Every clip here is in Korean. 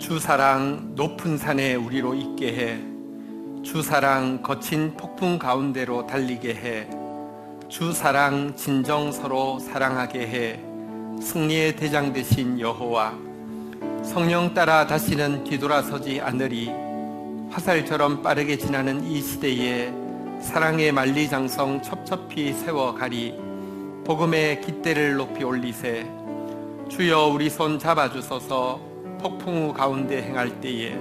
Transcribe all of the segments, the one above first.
주 사랑 높은 산에 우리로 있게 해. 주 사랑 거친 폭풍 가운데로 달리게 해. 주 사랑 진정 서로 사랑하게 해. 승리의 대장 되신 여호와, 성령 따라 다시는 뒤돌아서지 않으리. 화살처럼 빠르게 지나는 이 시대에 사랑의 만리장성 첩첩히 세워가리. 복음의 깃대를 높이 올리세. 주여 우리 손 잡아주소서. 폭풍 우 가운데 행할 때에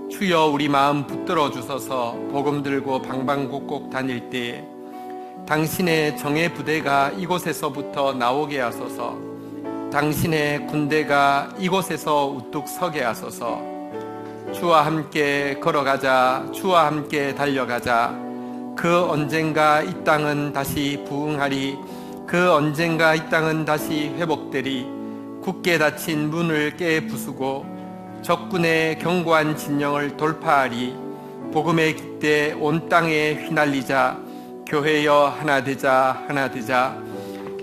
주여 우리 마음 붙들어 주소서. 복음 들고 방방곡곡 다닐 때에 당신의 정의 부대가 이곳에서부터 나오게 하소서. 당신의 군대가 이곳에서 우뚝 서게 하소서. 주와 함께 걸어가자. 주와 함께 달려가자. 그 언젠가 이 땅은 다시 부흥하리. 그 언젠가 이 땅은 다시 회복되리. 굳게 닫힌 문을 깨 부수고 적군의 견고한 진영을 돌파하리. 복음의 깃대 온 땅에 휘날리자. 교회여 하나 되자. 하나 되자.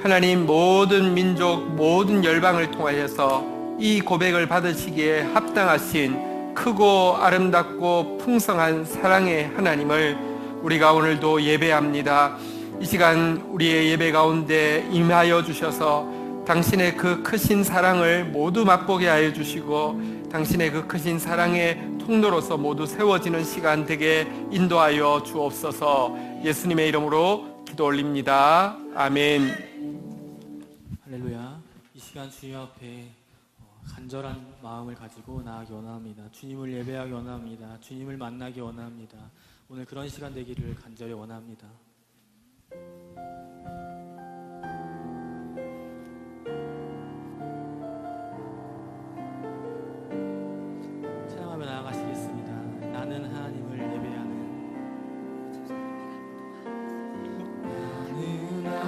하나님, 모든 민족 모든 열방을 통하여서 이 고백을 받으시기에 합당하신 크고 아름답고 풍성한 사랑의 하나님을 우리가 오늘도 예배합니다. 이 시간 우리의 예배 가운데 임하여 주셔서 당신의 그 크신 사랑을 모두 맛보게 하여 주시고 당신의 그 크신 사랑의 통로로서 모두 세워지는 시간 되게 인도하여 주옵소서. 예수님의 이름으로 기도 올립니다. 아멘. 할렐루야. 이 시간 주님 앞에 간절한 마음을 가지고 나아가기 원합니다. 주님을 예배하기 원합니다. 주님을 만나기 원합니다. 오늘 그런 시간 되기를 간절히 원합니다. 찬양하며 나아가시겠습니다. 나는 하나님을 예배하는 예배자입니다.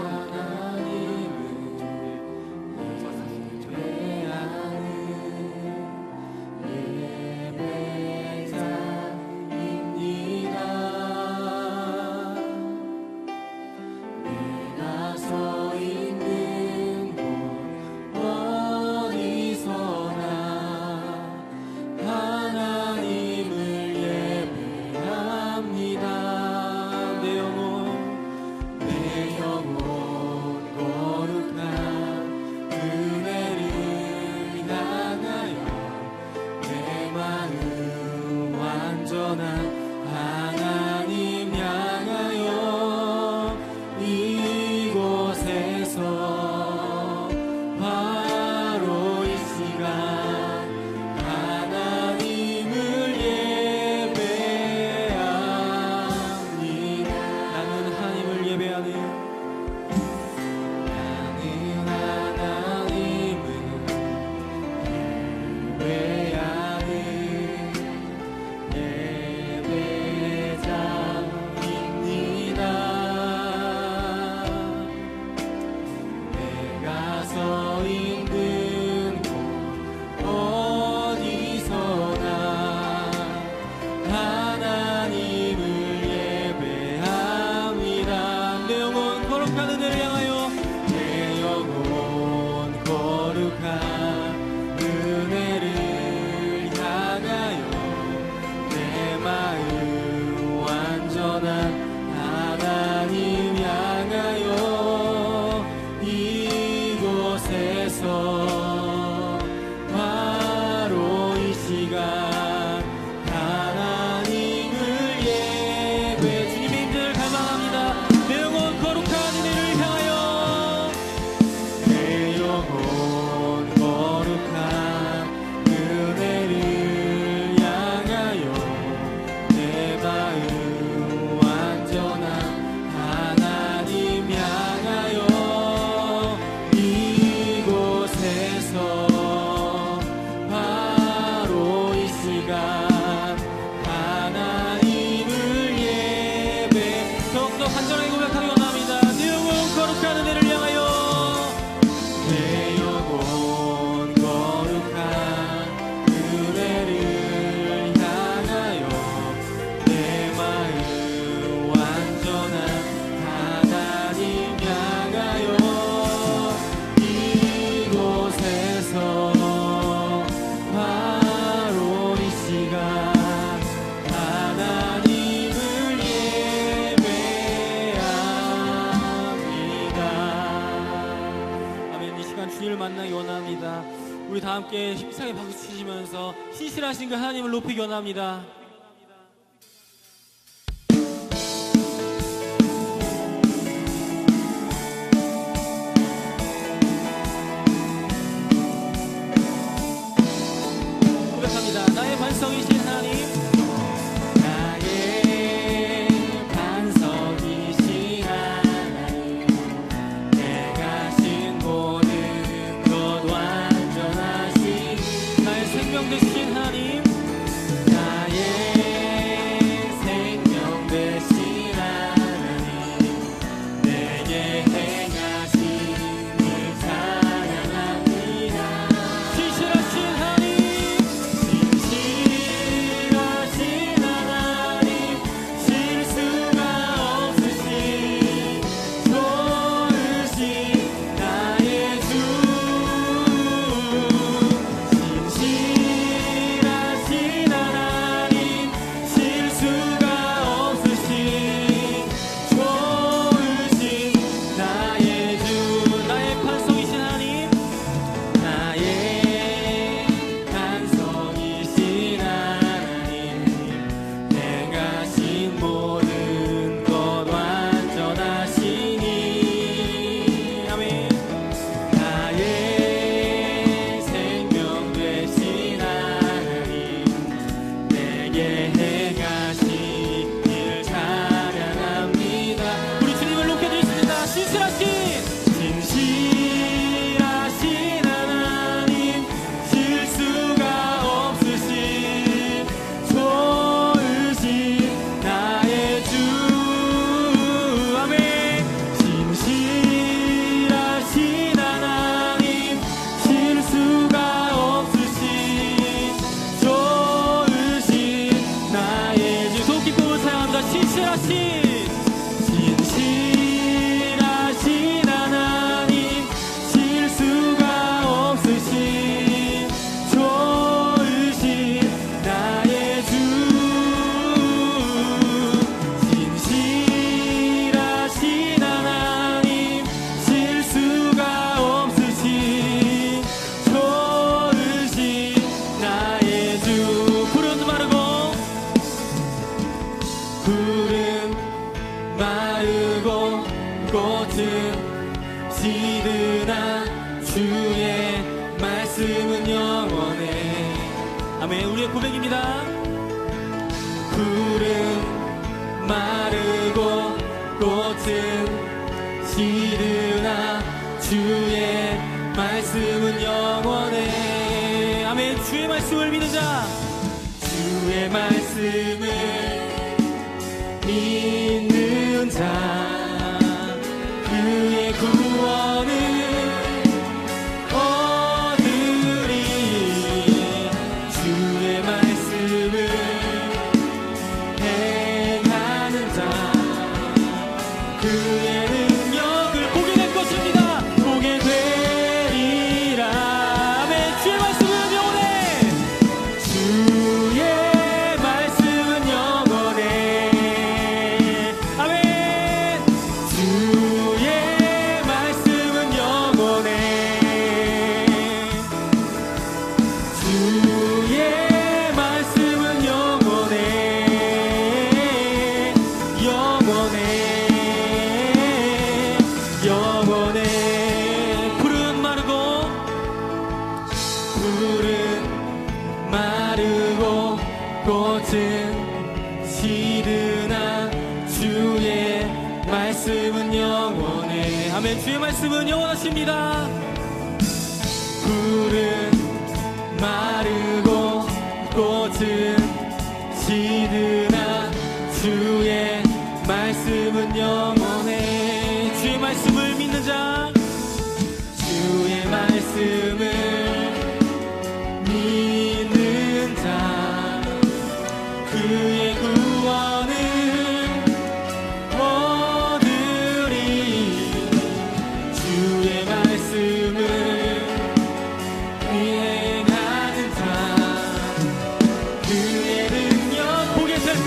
우리 다 함께 힘차게 박수 치시면서 신실하신 그 하나님을 높이기 원합니다. 고백합니다. 나의 반석이신 하나님, 나의 반석이신 하나님, 내가 신 모든 것 완전하신 나의 생명 되신 하나님, 나의 생명 되신 하나님, 내게 행하신 일 찬양합니다. 신실하신 하나님, 신실하신 하나님, 실수가 없으신 좋으신 나의 주, 신실하신 하나님, 실수가 없으신 좋으신 나의 주, 나의 반석이신 하나님, 나의 반석이신 하나님, 내가 신 모든 것 완전하시니 아멘. 나의 생명 되신 하나님, 내게 행하신 일 찬양합니다. 우리 주님을 높여드리겠습니다. 신실하신 하나님, 실수가 없으신 좋으신 나의 주, 아멘. 신실하신 하나님, 실수가 없으신 좋으신 나의 주. 더 기쁨을 찬양합니다. 신실하신 하나님, 실수가 없으신 좋으신 나의 주, 신실하신 하나님, 실수가 없으신 좋으신 나의 주. 푸른 마르고 꽃은 시드나 주의 말씀은 영원해. 아멘. 우리의 고백입니다. 푸른 마르고 꽃은 시드나 주의 말씀은 영원해. 아멘. 주의 말씀을 믿는 자, 주의 말씀을 믿는 자, 그의 구원을 얻으리. 주의 말씀을 행하는 자, 그의 능력을 보게 될 것입니다. 보게 되리라. 아멘. 주의 말씀은 영원해. 주의 말씀은 영원해. 아멘. 주의 말씀은 영원해. 주의 말씀은 영원해. 영원해. 영원해. 푸른 마르고 꽃은 시드나 주의 말씀은 영원해. 아멘. 주의 말씀은 영원하십니다. 푸른 마르고 꽃은 시드나 주의 말씀은 영원해. 주의 말씀을 믿는 자, 주의 말씀을 믿는 자, 그의 구원을 얻으리. 주의 말씀을 행하는 자, 그의 능력 보게 될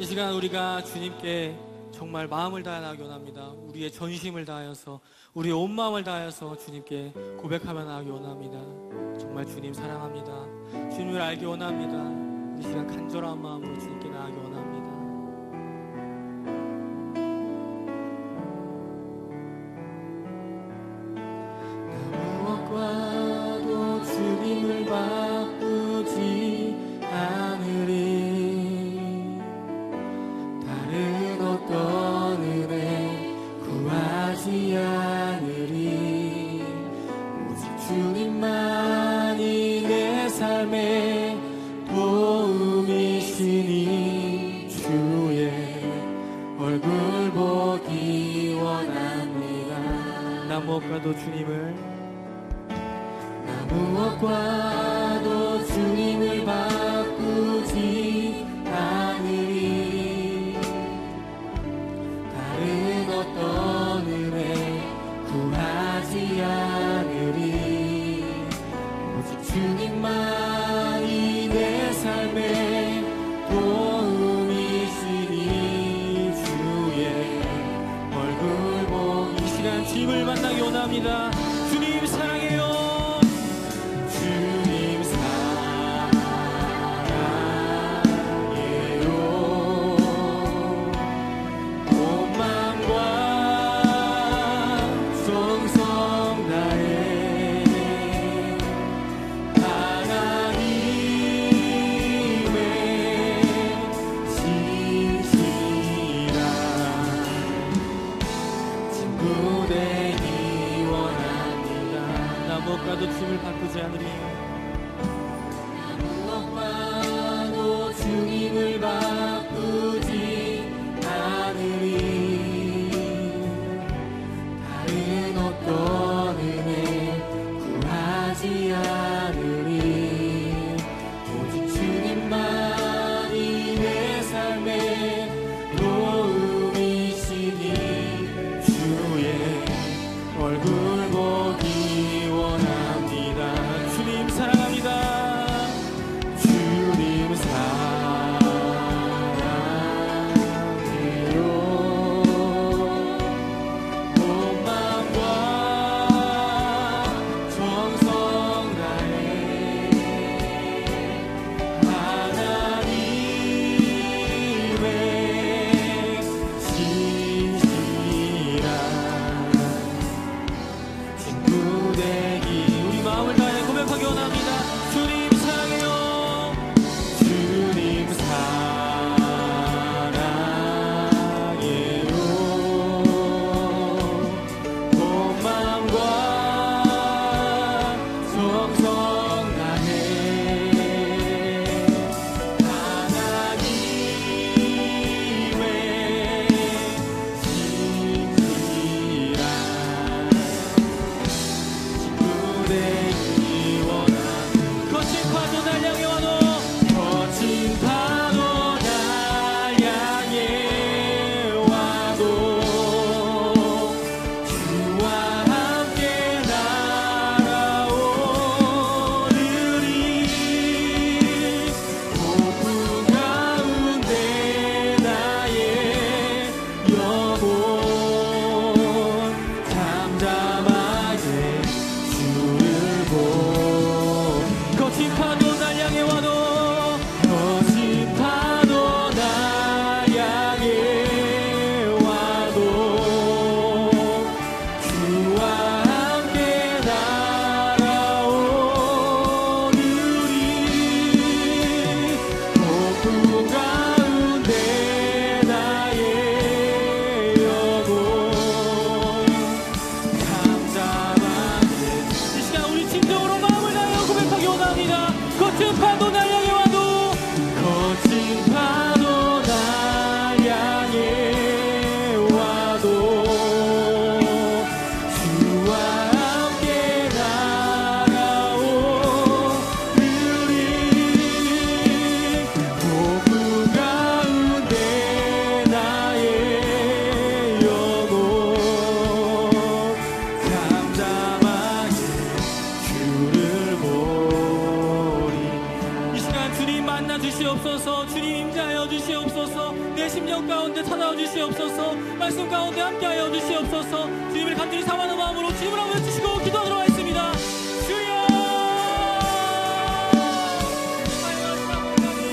이 시간 우리가 주님께 정말 마음을 다해 나가기 원합니다. 우리의 전심을 다하여서 우리의 온 마음을 다하여서 주님께 고백하며 나가기 원합니다. 정말 주님 사랑합니다. 주님을 알기 원합니다. 이 시간 간절한 마음으로 주님께 나가기 원합니다. 무엇과도 주님을 바꾸지 않으리. 다른 어떤 은혜 구하지 않으리. 오직 주님만이 내 삶의 도움이시니 주의 얼굴 보기 원합니다. 나 무엇과도 주님을 무엇과도 주님을 바꾸지 않으리. 다른 어떤 은혜 구하지 않으리. 오직 주님만이 내 삶의 도움이시니 주의 얼굴 보고 이 시간 주님을 만나기 원합니다. 주님 사랑해요. 친구 되기 원합니다. 주님 만나 주시옵소서. 주님 임재하여 주시옵소서. 내 심령 가운데 찾아와 주시옵소서. 말씀 가운데 함께하여 주시옵소서. 주님을 간절히 사모하는 마음으로 주님을 한번 외치시고 기도하도록 하겠습니다. 주여,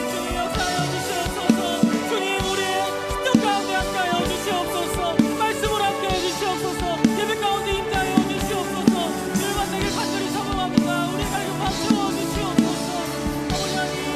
주님 역사하여 주시옵소서. 주님 우리의 심령 가운데 함께하여 주시옵소서. 말씀으로 함께하여 주시옵소서. 예배 가운데 임재하여 주시옵소서. 주님 만나길 간절히 사모합니다. 우리의 말씀 받쳐 주시옵소서. 아버지 하나님,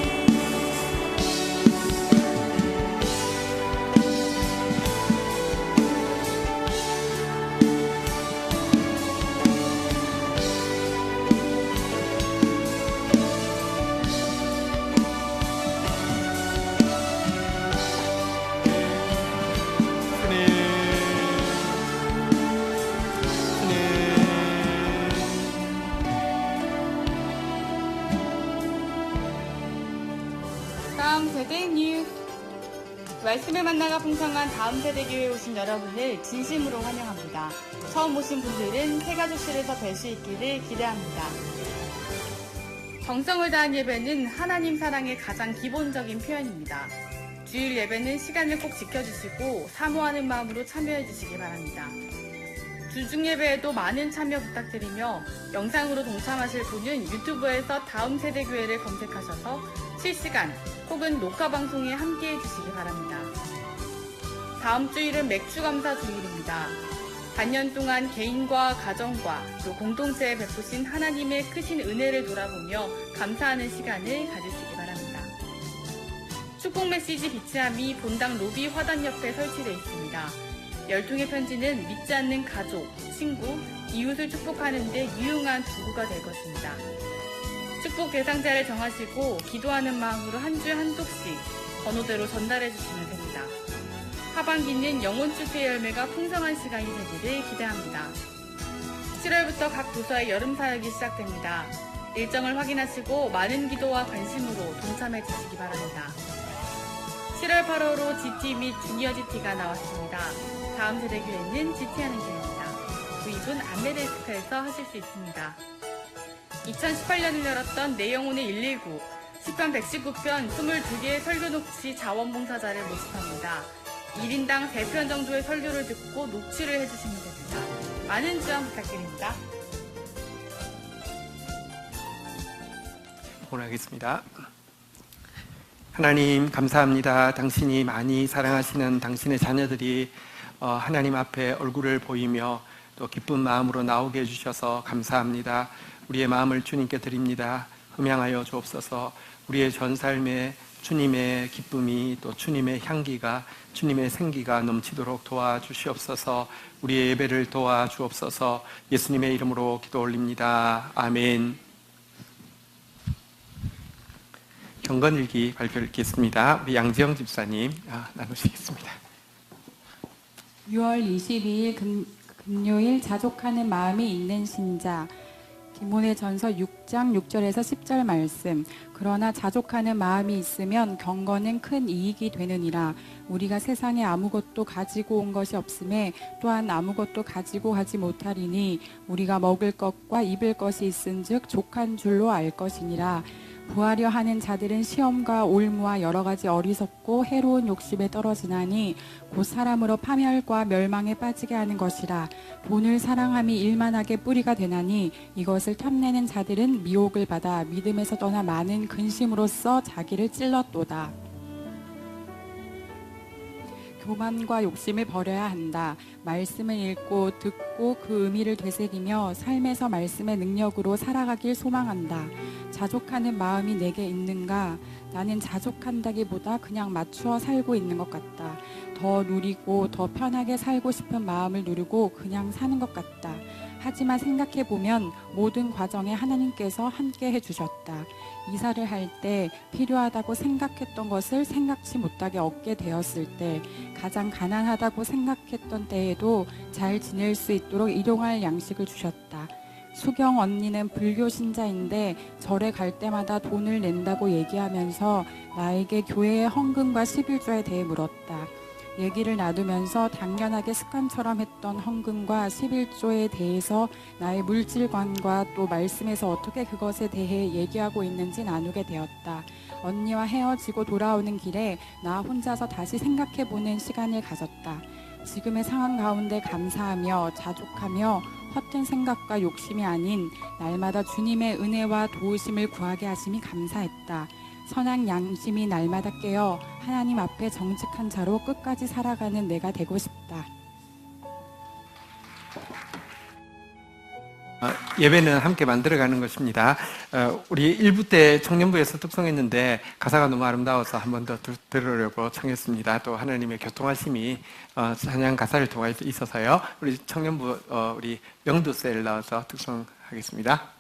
다음 세대 뉴스. 말씀을 만나가 풍성한 다음 세대 교회에 오신 여러분을 진심으로 환영합니다. 처음 오신 분들은 새가족실에서 뵐 수 있기를 기대합니다. 정성을 다한 예배는 하나님 사랑의 가장 기본적인 표현입니다. 주일 예배는 시간을 꼭 지켜주시고 사모하는 마음으로 참여해 주시기 바랍니다. 주중 예배에도 많은 참여 부탁드리며 영상으로 동참하실 분은 유튜브에서 다음 세대 교회를 검색하셔서 실시간 혹은 녹화 방송에 함께해 주시기 바랍니다. 다음 주일은 맥주 감사 주일입니다. 반년 동안 개인과 가정과 또 공동체에 베푸신 하나님의 크신 은혜를 돌아보며 감사하는 시간을 가지시기 바랍니다. 축복 메시지 비치함이 본당 로비 화단 옆에 설치되어 있습니다. 10통의 편지는 믿지 않는 가족, 친구, 이웃을 축복하는 데 유용한 도구가 될 것입니다. 축복 대상자를 정하시고 기도하는 마음으로 한 주에 한 독씩 번호대로 전달해 주시면 됩니다. 하반기는 영혼 축제의 열매가 풍성한 시간이 되기를 기대합니다. 7월부터 각 부서의 여름 사역이 시작됩니다. 일정을 확인하시고 많은 기도와 관심으로 동참해 주시기 바랍니다. 7월 8월로 GT 및 주니어 GT가 나왔습니다. 다음 세대 교회는 GT하는 교회입니다. 구입은 안내데스크에서 하실 수 있습니다. 2018년을 열었던 내 영혼의 119, 시편 119편 22개의 설교 녹취 자원봉사자를 모집합니다. 1인당 3편 정도의 설교를 듣고 녹취를 해주시면 됩니다. 많은 지원 부탁드립니다. 기도하겠습니다. 하나님 감사합니다. 당신이 많이 사랑하시는 당신의 자녀들이 하나님 앞에 얼굴을 보이며 또 기쁜 마음으로 나오게 해주셔서 감사합니다. 우리의 마음을 주님께 드립니다. 흠양하여 주옵소서. 우리의 전 삶에 주님의 기쁨이 또 주님의 향기가 주님의 생기가 넘치도록 도와주시옵소서. 우리의 예배를 도와주옵소서. 예수님의 이름으로 기도 올립니다. 아멘. 경건일기 발표를 읽겠습니다. 우리 양지영 집사님 나누시겠습니다. 6월 22일 금요일 자족하는 마음이 있는 신자. 디모데전서 6장 6절에서 10절 말씀. 그러나 자족하는 마음이 있으면 경건은 큰 이익이 되느니라. 우리가 세상에 아무것도 가지고 온 것이 없음에 또한 아무것도 가지고 가지 못하리니 우리가 먹을 것과 입을 것이 있은즉 족한 줄로 알 것이니라. 부하려 하는 자들은 시험과 올무와 여러 가지 어리석고 해로운 욕심에 떨어지나니 곧 사람으로 파멸과 멸망에 빠지게 하는 것이라. 돈을 사랑함이 일만하게 뿌리가 되나니 이것을 탐내는 자들은 미혹을 받아 믿음에서 떠나 많은 근심으로써 자기를 찔렀도다. 교만과 욕심을 버려야 한다. 말씀을 읽고 듣고 그 의미를 되새기며 삶에서 말씀의 능력으로 살아가길 소망한다. 자족하는 마음이 내게 있는가? 나는 자족한다기보다 그냥 맞추어 살고 있는 것 같다. 더 누리고 더 편하게 살고 싶은 마음을 누리고 그냥 사는 것 같다. 하지만 생각해보면 모든 과정에 하나님께서 함께 해주셨다. 이사를 할 때 필요하다고 생각했던 것을 생각지 못하게 얻게 되었을 때, 가장 가난하다고 생각했던 때에도 잘 지낼 수 있도록 일용할 양식을 주셨다. 수경 언니는 불교 신자인데 절에 갈 때마다 돈을 낸다고 얘기하면서 나에게 교회의 헌금과 11조에 대해 물었다. 얘기를 나누면서 당연하게 습관처럼 했던 헌금과 11조에 대해서 나의 물질관과 또 말씀에서 어떻게 그것에 대해 얘기하고 있는지 나누게 되었다. 언니와 헤어지고 돌아오는 길에 나 혼자서 다시 생각해보는 시간을 가졌다. 지금의 상황 가운데 감사하며 자족하며 헛된 생각과 욕심이 아닌 날마다 주님의 은혜와 도우심을 구하게 하심이 감사했다. 선한 양심이 날마다 깨어 하나님 앞에 정직한 자로 끝까지 살아가는 내가 되고 싶다. 예배는 함께 만들어가는 것입니다. 우리 1부 때 청년부에서 특송했는데 가사가 너무 아름다워서 한 번 더 들으려고 청했습니다. 또 하나님의 교통하심이 찬양 가사를 통해 있어서요. 우리 청년부 우리 명두셀 나와서 특송하겠습니다.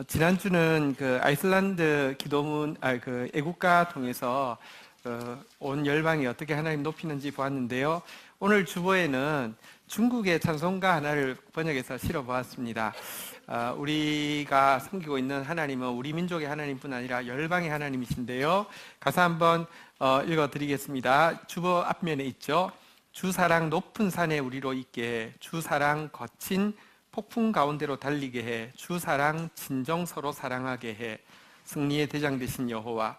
지난주는 그 아이슬란드 기도문, 그 애국가 통해서 온 열방이 어떻게 하나님 높이는지 보았는데요. 오늘 주보에는 중국의 찬송가 하나를 번역해서 실어보았습니다. 우리가 섬기고 있는 하나님은 우리 민족의 하나님뿐 아니라 열방의 하나님이신데요. 가사 한번 읽어드리겠습니다. 주보 앞면에 있죠. 주 사랑 높은 산에 우리로 있게 해. 주 사랑 거친 폭풍 가운데로 달리게 해. 주 사랑 진정 서로 사랑하게 해. 승리의 대장 되신 여호와,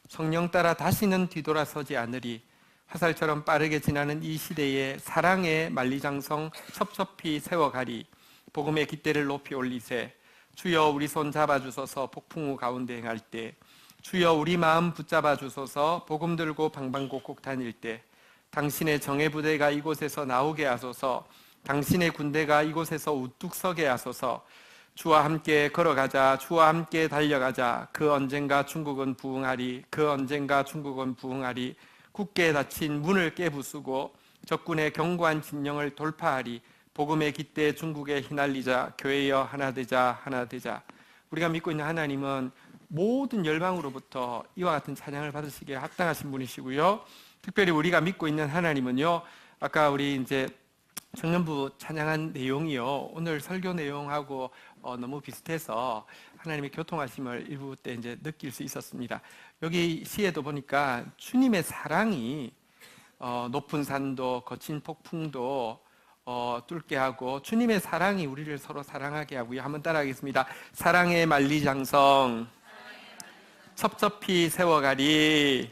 성령 따라 다시는 뒤돌아서지 않으리. 화살처럼 빠르게 지나는 이 시대에 사랑의 만리장성 첩첩히 세워가리. 복음의 깃대를 높이 올리세. 주여 우리 손 잡아주소서. 폭풍우 가운데 행할 때. 주여 우리 마음 붙잡아 주소서. 복음 들고 방방곡곡 다닐 때. 당신의 정예 부대가 이곳에서 나오게 하소서. 당신의 군대가 이곳에서 우뚝 서게 하소서. 주와 함께 걸어가자. 주와 함께 달려가자. 그 언젠가 중국은 부흥하리. 그 언젠가 중국은 부흥하리. 굳게 닫힌 문을 깨부수고 적군의 견고한 진영을 돌파하리. 복음의 깃대 중국에 휘날리자. 교회여 하나 되자, 하나 되자. 우리가 믿고 있는 하나님은 모든 열방으로부터 이와 같은 찬양을 받으시기에 합당하신 분이시고요. 특별히 우리가 믿고 있는 하나님은요, 아까 우리 이제 청년부 찬양한 내용이요, 오늘 설교 내용하고 너무 비슷해서 하나님의 교통하심을 일부 때 이제 느낄 수 있었습니다. 여기 시에도 보니까 주님의 사랑이 높은 산도 거친 폭풍도 뚫게 하고, 주님의 사랑이 우리를 서로 사랑하게 하고요. 한번 따라하겠습니다. 사랑의 만리장성 첩첩히 세워가리.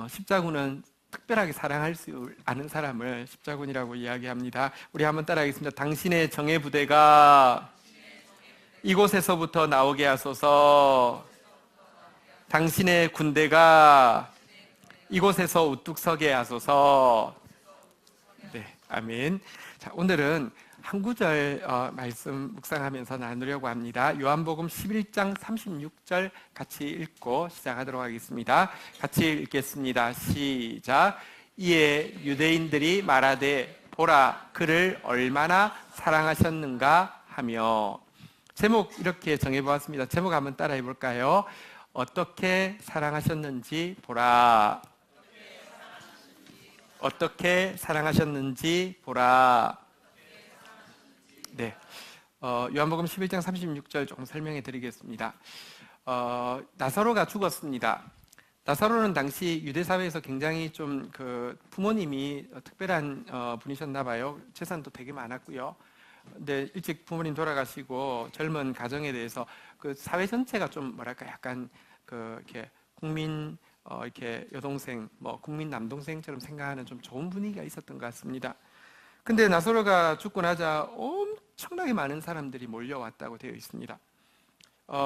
십자군은 특별하게 사랑할 수 아는 사람을 십자군이라고 이야기합니다. 우리 한번 따라하겠습니다. 당신의 정예 부대가 이곳에서부터 나오게 하소서. 당신의 군대가 이곳에서 우뚝 서게 하소서. 네, 아멘. 자, 오늘은 한 구절 말씀 묵상하면서 나누려고 합니다. 요한복음 11장 36절 같이 읽고 시작하도록 하겠습니다. 같이 읽겠습니다. 시작. 이에 유대인들이 말하되 보라 그를 얼마나 사랑하셨는가 하며. 제목 이렇게 정해보았습니다. 제목 한번 따라해 볼까요? 어떻게 사랑하셨는지 보라. 어떻게 사랑하셨는지 보라. 네, 요한복음 11장 36절 조금 설명해 드리겠습니다. 나사로가 죽었습니다. 나사로는 당시 유대 사회에서 굉장히 좀 부모님이 특별한 분이셨나 봐요. 재산도 되게 많았고요. 근데 일찍 부모님 돌아가시고 젊은 가정에 대해서 그 사회 전체가 좀 뭐랄까 약간 이렇게 국민 이렇게 여동생, 국민 남동생처럼 생각하는 좀 좋은 분위기가 있었던 것 같습니다. 근데 나사로가 죽고 나자 엄청나게 많은 사람들이 몰려왔다고 되어 있습니다.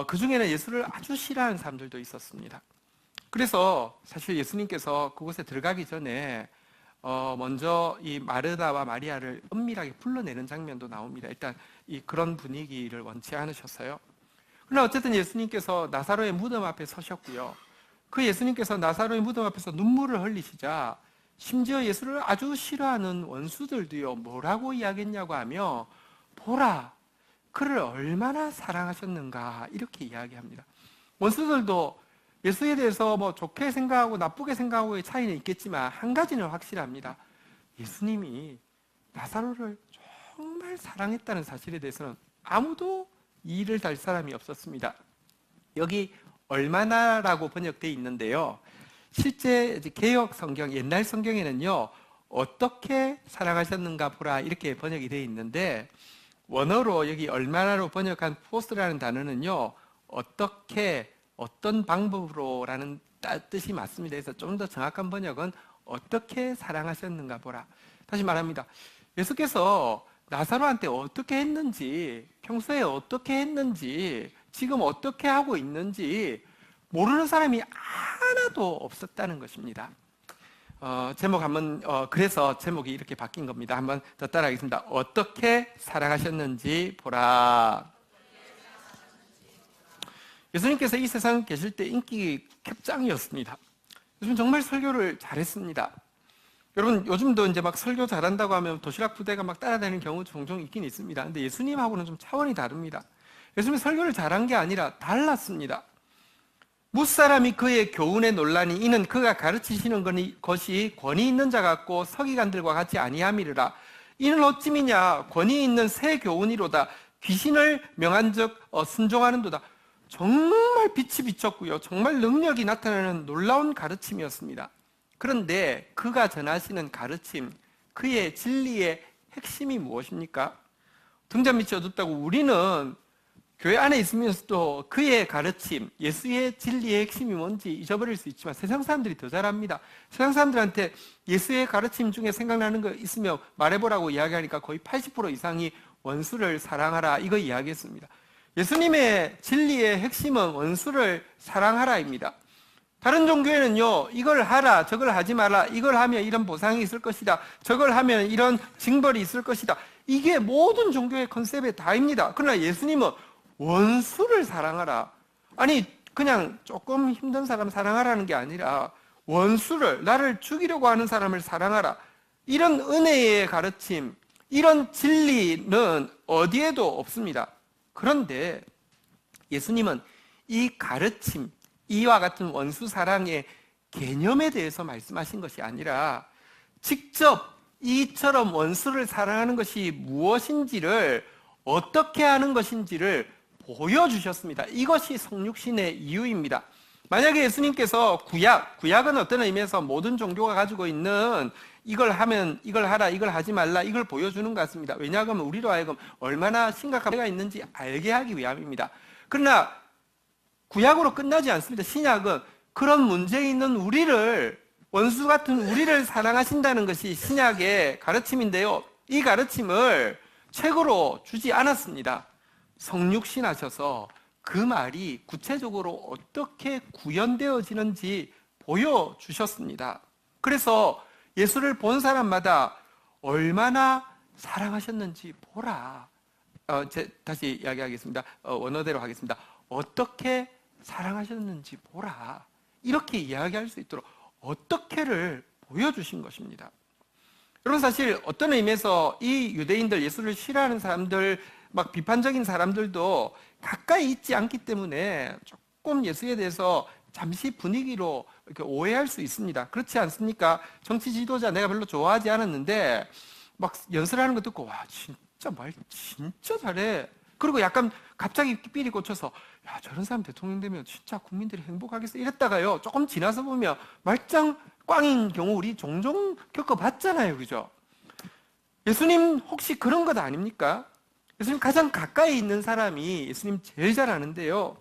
그 중에는 예수를 아주 싫어하는 사람들도 있었습니다. 그래서 사실 예수님께서 그곳에 들어가기 전에 먼저 이 마르다와 마리아를 은밀하게 불러내는 장면도 나옵니다. 일단 그런 분위기를 원치 않으셨어요. 그러나 어쨌든 예수님께서 나사로의 무덤 앞에 서셨고요. 그 예수님께서 나사로의 무덤 앞에서 눈물을 흘리시자 심지어 예수를 아주 싫어하는 원수들도요, 뭐라고 이야기했냐고 하며 보라 그를 얼마나 사랑하셨는가 이렇게 이야기합니다. 원수들도 예수에 대해서 좋게 생각하고 나쁘게 생각하고의 차이는 있겠지만 한 가지는 확실합니다. 예수님이 나사로를 정말 사랑했다는 사실에 대해서는 아무도 이의를 달 사람이 없었습니다. 여기 얼마나라고 번역되어 있는데요, 실제 개역 성경, 옛날 성경에는요, 어떻게 사랑하셨는가 보라 이렇게 번역이 되어 있는데, 원어로 여기 얼마나로 번역한 포스라는 단어는요, 어떻게, 어떤 방법으로라는 뜻이 맞습니다. 그래서 좀 더 정확한 번역은 어떻게 사랑하셨는가 보라. 다시 말합니다. 예수께서 나사로한테 어떻게 했는지, 평소에 어떻게 했는지, 지금 어떻게 하고 있는지 모르는 사람이 하나도 없었다는 것입니다. 제목 한번 그래서 제목이 이렇게 바뀐 겁니다. 한번 더 따라하겠습니다. 어떻게 사랑하셨는지 보라. 예수님께서 이 세상 계실 때 인기 캡장이었습니다. 요즘 정말 설교를 잘했습니다. 여러분 요즘도 이제 막 설교 잘한다고 하면 도시락 부대가 막 따라다니는 경우 종종 있긴 있습니다. 근데 예수님하고는 좀 차원이 다릅니다. 예수님이 설교를 잘한 게 아니라 달랐습니다. 무사람이 그의 교훈에 논란이 이는 그가 가르치시는 것이 권위 있는 자 같고 서기관들과 같이 아니함이르라. 이는 어찌미냐 권위 있는 새 교훈이로다. 귀신을 명한즉 순종하는도다. 정말 빛이 비쳤고요, 정말 능력이 나타나는 놀라운 가르침이었습니다. 그런데 그가 전하시는 가르침, 그의 진리의 핵심이 무엇입니까? 등잔 밑이 어둡다고 우리는 교회 안에 있으면서도 그의 가르침, 예수의 진리의 핵심이 뭔지 잊어버릴 수 있지만 세상 사람들이 더 잘 압니다. 세상 사람들한테 예수의 가르침 중에 생각나는 거 있으면 말해보라고 이야기하니까 거의 80% 이상이 원수를 사랑하라 이거 이야기했습니다. 예수님의 진리의 핵심은 원수를 사랑하라입니다. 다른 종교에는요, 이걸 하라, 저걸 하지 마라, 이걸 하면 이런 보상이 있을 것이다, 저걸 하면 이런 징벌이 있을 것이다. 이게 모든 종교의 컨셉의 다입니다. 그러나 예수님은 원수를 사랑하라. 아니, 그냥 조금 힘든 사람 사랑하라는 게 아니라 원수를, 나를 죽이려고 하는 사람을 사랑하라. 이런 은혜의 가르침, 이런 진리는 어디에도 없습니다. 그런데 예수님은 이 가르침, 이와 같은 원수 사랑의 개념에 대해서 말씀하신 것이 아니라 직접 이처럼 원수를 사랑하는 것이 무엇인지를, 어떻게 하는 것인지를 보여주셨습니다. 이것이 성육신의 이유입니다. 만약에 예수님께서 구약은 어떤 의미에서 모든 종교가 가지고 있는 이걸 하면 이걸 하라, 이걸 하지 말라, 이걸 보여주는 것 같습니다. 왜냐하면 우리로 하여금 얼마나 심각한 문제가 있는지 알게 하기 위함입니다. 그러나 구약으로 끝나지 않습니다. 신약은 그런 문제 있는 우리를, 원수 같은 우리를 사랑하신다는 것이 신약의 가르침인데요. 이 가르침을 책으로 주지 않았습니다. 성육신하셔서 그 말이 구체적으로 어떻게 구현되어지는지 보여주셨습니다. 그래서 예수를 본 사람마다 얼마나 사랑하셨는지 보라. 다시 이야기하겠습니다. 원어대로 하겠습니다. 어떻게 사랑하셨는지 보라. 이렇게 이야기할 수 있도록 어떻게를 보여주신 것입니다. 여러분, 사실 어떤 의미에서 이 유대인들, 예수를 싫어하는 사람들, 막 비판적인 사람들도 가까이 있지 않기 때문에 조금 예수에 대해서 잠시 분위기로 이렇게 오해할 수 있습니다. 그렇지 않습니까? 정치 지도자 내가 별로 좋아하지 않았는데 막 연설하는 거 듣고 와, 진짜 말 진짜 잘해. 그리고 약간 갑자기 삘이 꽂혀서 야, 저런 사람 대통령 되면 진짜 국민들이 행복하겠어 이랬다가요, 조금 지나서 보면 말짱 꽝인 경우 우리 종종 겪어봤잖아요. 그죠? 예수님 혹시 그런 것 아닙니까? 예수님 가장 가까이 있는 사람이 예수님 제일 잘 아는데요,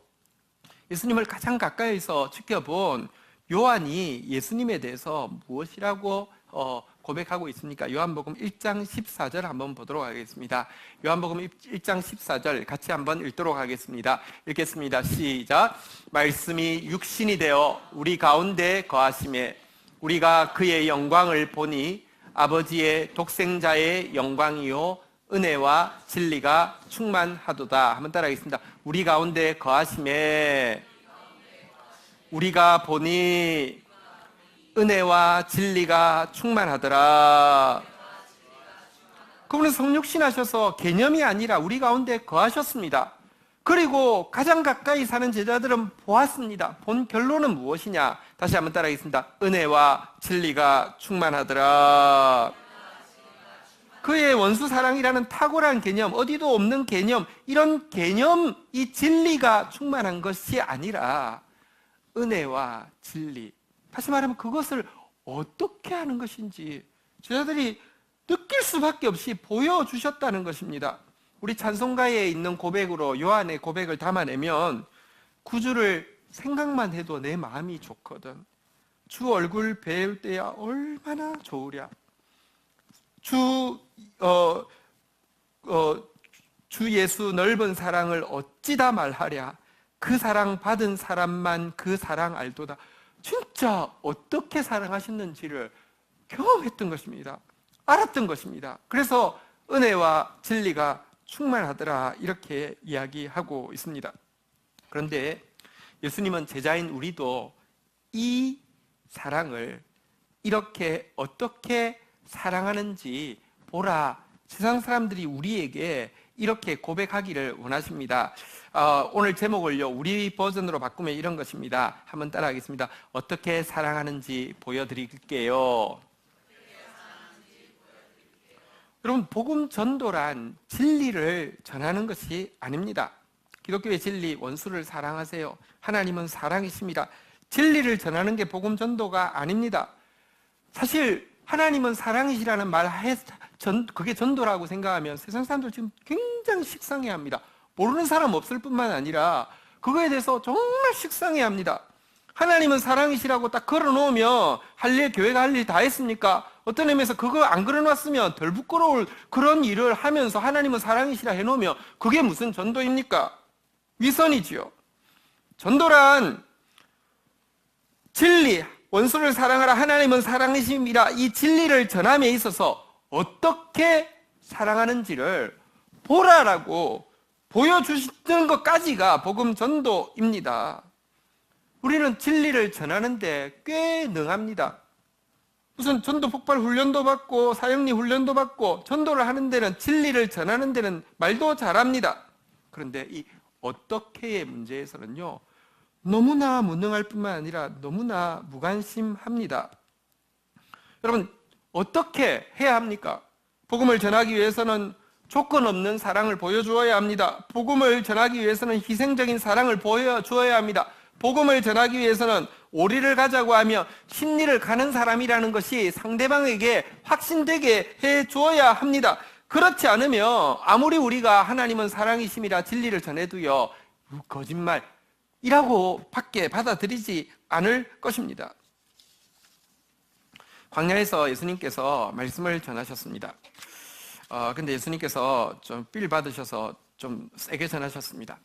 예수님을 가장 가까이서 지켜본 요한이 예수님에 대해서 무엇이라고 고백하고 있습니까? 요한복음 1장 14절 한번 보도록 하겠습니다. 요한복음 1장 14절 같이 한번 읽도록 하겠습니다. 읽겠습니다. 시작. 말씀이 육신이 되어 우리 가운데 거하심에 우리가 그의 영광을 보니 아버지의 독생자의 영광이요 은혜와 진리가 충만하도다. 한번 따라하겠습니다. 우리 가운데 거하심에 우리가 보니 은혜와 진리가 충만하더라. 그분은 성육신하셔서 개념이 아니라 우리 가운데 거하셨습니다. 그리고 가장 가까이 사는 제자들은 보았습니다. 본 결론은 무엇이냐? 다시 한번 따라하겠습니다. 은혜와 진리가 충만하더라. 그의 원수 사랑이라는 탁월한 개념, 어디도 없는 개념, 이런 개념, 이 진리가 충만한 것이 아니라 은혜와 진리, 다시 말하면 그것을 어떻게 하는 것인지 제자들이 느낄 수밖에 없이 보여주셨다는 것입니다. 우리 찬송가에 있는 고백으로 요한의 고백을 담아내면 구주를 생각만 해도 내 마음이 좋거든. 주 얼굴 배울 때야 얼마나 좋으랴. 주 예수 넓은 사랑을 어찌다 말하랴. 그 사랑 받은 사람만 그 사랑 알도다. 진짜 어떻게 사랑하셨는지를 경험했던 것입니다. 알았던 것입니다. 그래서 은혜와 진리가 충만하더라 이렇게 이야기하고 있습니다. 그런데 예수님은 제자인 우리도 이 사랑을 이렇게 어떻게 사랑하는지 보라. 세상 사람들이 우리에게 이렇게 고백하기를 원하십니다. 오늘 제목을요, 우리 버전으로 바꾸면 이런 것입니다. 한번 따라하겠습니다. 어떻게 사랑하는지 보여드릴게요. 여러분, 복음 전도란 진리를 전하는 것이 아닙니다. 기독교의 진리, 원수를 사랑하세요. 하나님은 사랑이십니다. 진리를 전하는 게 복음 전도가 아닙니다. 사실 하나님은 사랑이시라는 말, 그게 전도라고 생각하면 세상 사람들 지금 굉장히 식상해합니다. 모르는 사람 없을 뿐만 아니라 그거에 대해서 정말 식상해합니다. 하나님은 사랑이시라고 딱 걸어놓으면 할 일, 교회가 할 일 다 했습니까? 어떤 의미에서 그거 안 걸어놨으면 덜 부끄러울 그런 일을 하면서 하나님은 사랑이시라 해놓으면 그게 무슨 전도입니까? 위선이지요. 전도란 진리, 원수를 사랑하라, 하나님은 사랑이십니다. 이 진리를 전함에 있어서 어떻게 사랑하는지를 보라라고 보여주시는 것까지가 복음 전도입니다. 우리는 진리를 전하는데 꽤 능합니다. 우선 전도 폭발 훈련도 받고 사역리 훈련도 받고 전도를 하는 데는, 진리를 전하는 데는 말도 잘합니다. 그런데 이 어떻게의 문제에서는요, 너무나 무능할 뿐만 아니라 너무나 무관심합니다. 여러분, 어떻게 해야 합니까? 복음을 전하기 위해서는 조건 없는 사랑을 보여주어야 합니다. 복음을 전하기 위해서는 희생적인 사랑을 보여주어야 합니다. 복음을 전하기 위해서는 오리를 가자고 하며 십리를 가는 사람이라는 것이 상대방에게 확신되게 해주어야 합니다. 그렇지 않으면 아무리 우리가 하나님은 사랑이심이라 진리를 전해도요, 거짓말이라고 밖에 받아들이지 않을 것입니다. 광야에서 예수님께서 말씀을 전하셨습니다. 근데 예수님께서 좀 삘 받으셔서 좀 세게 전하셨습니다.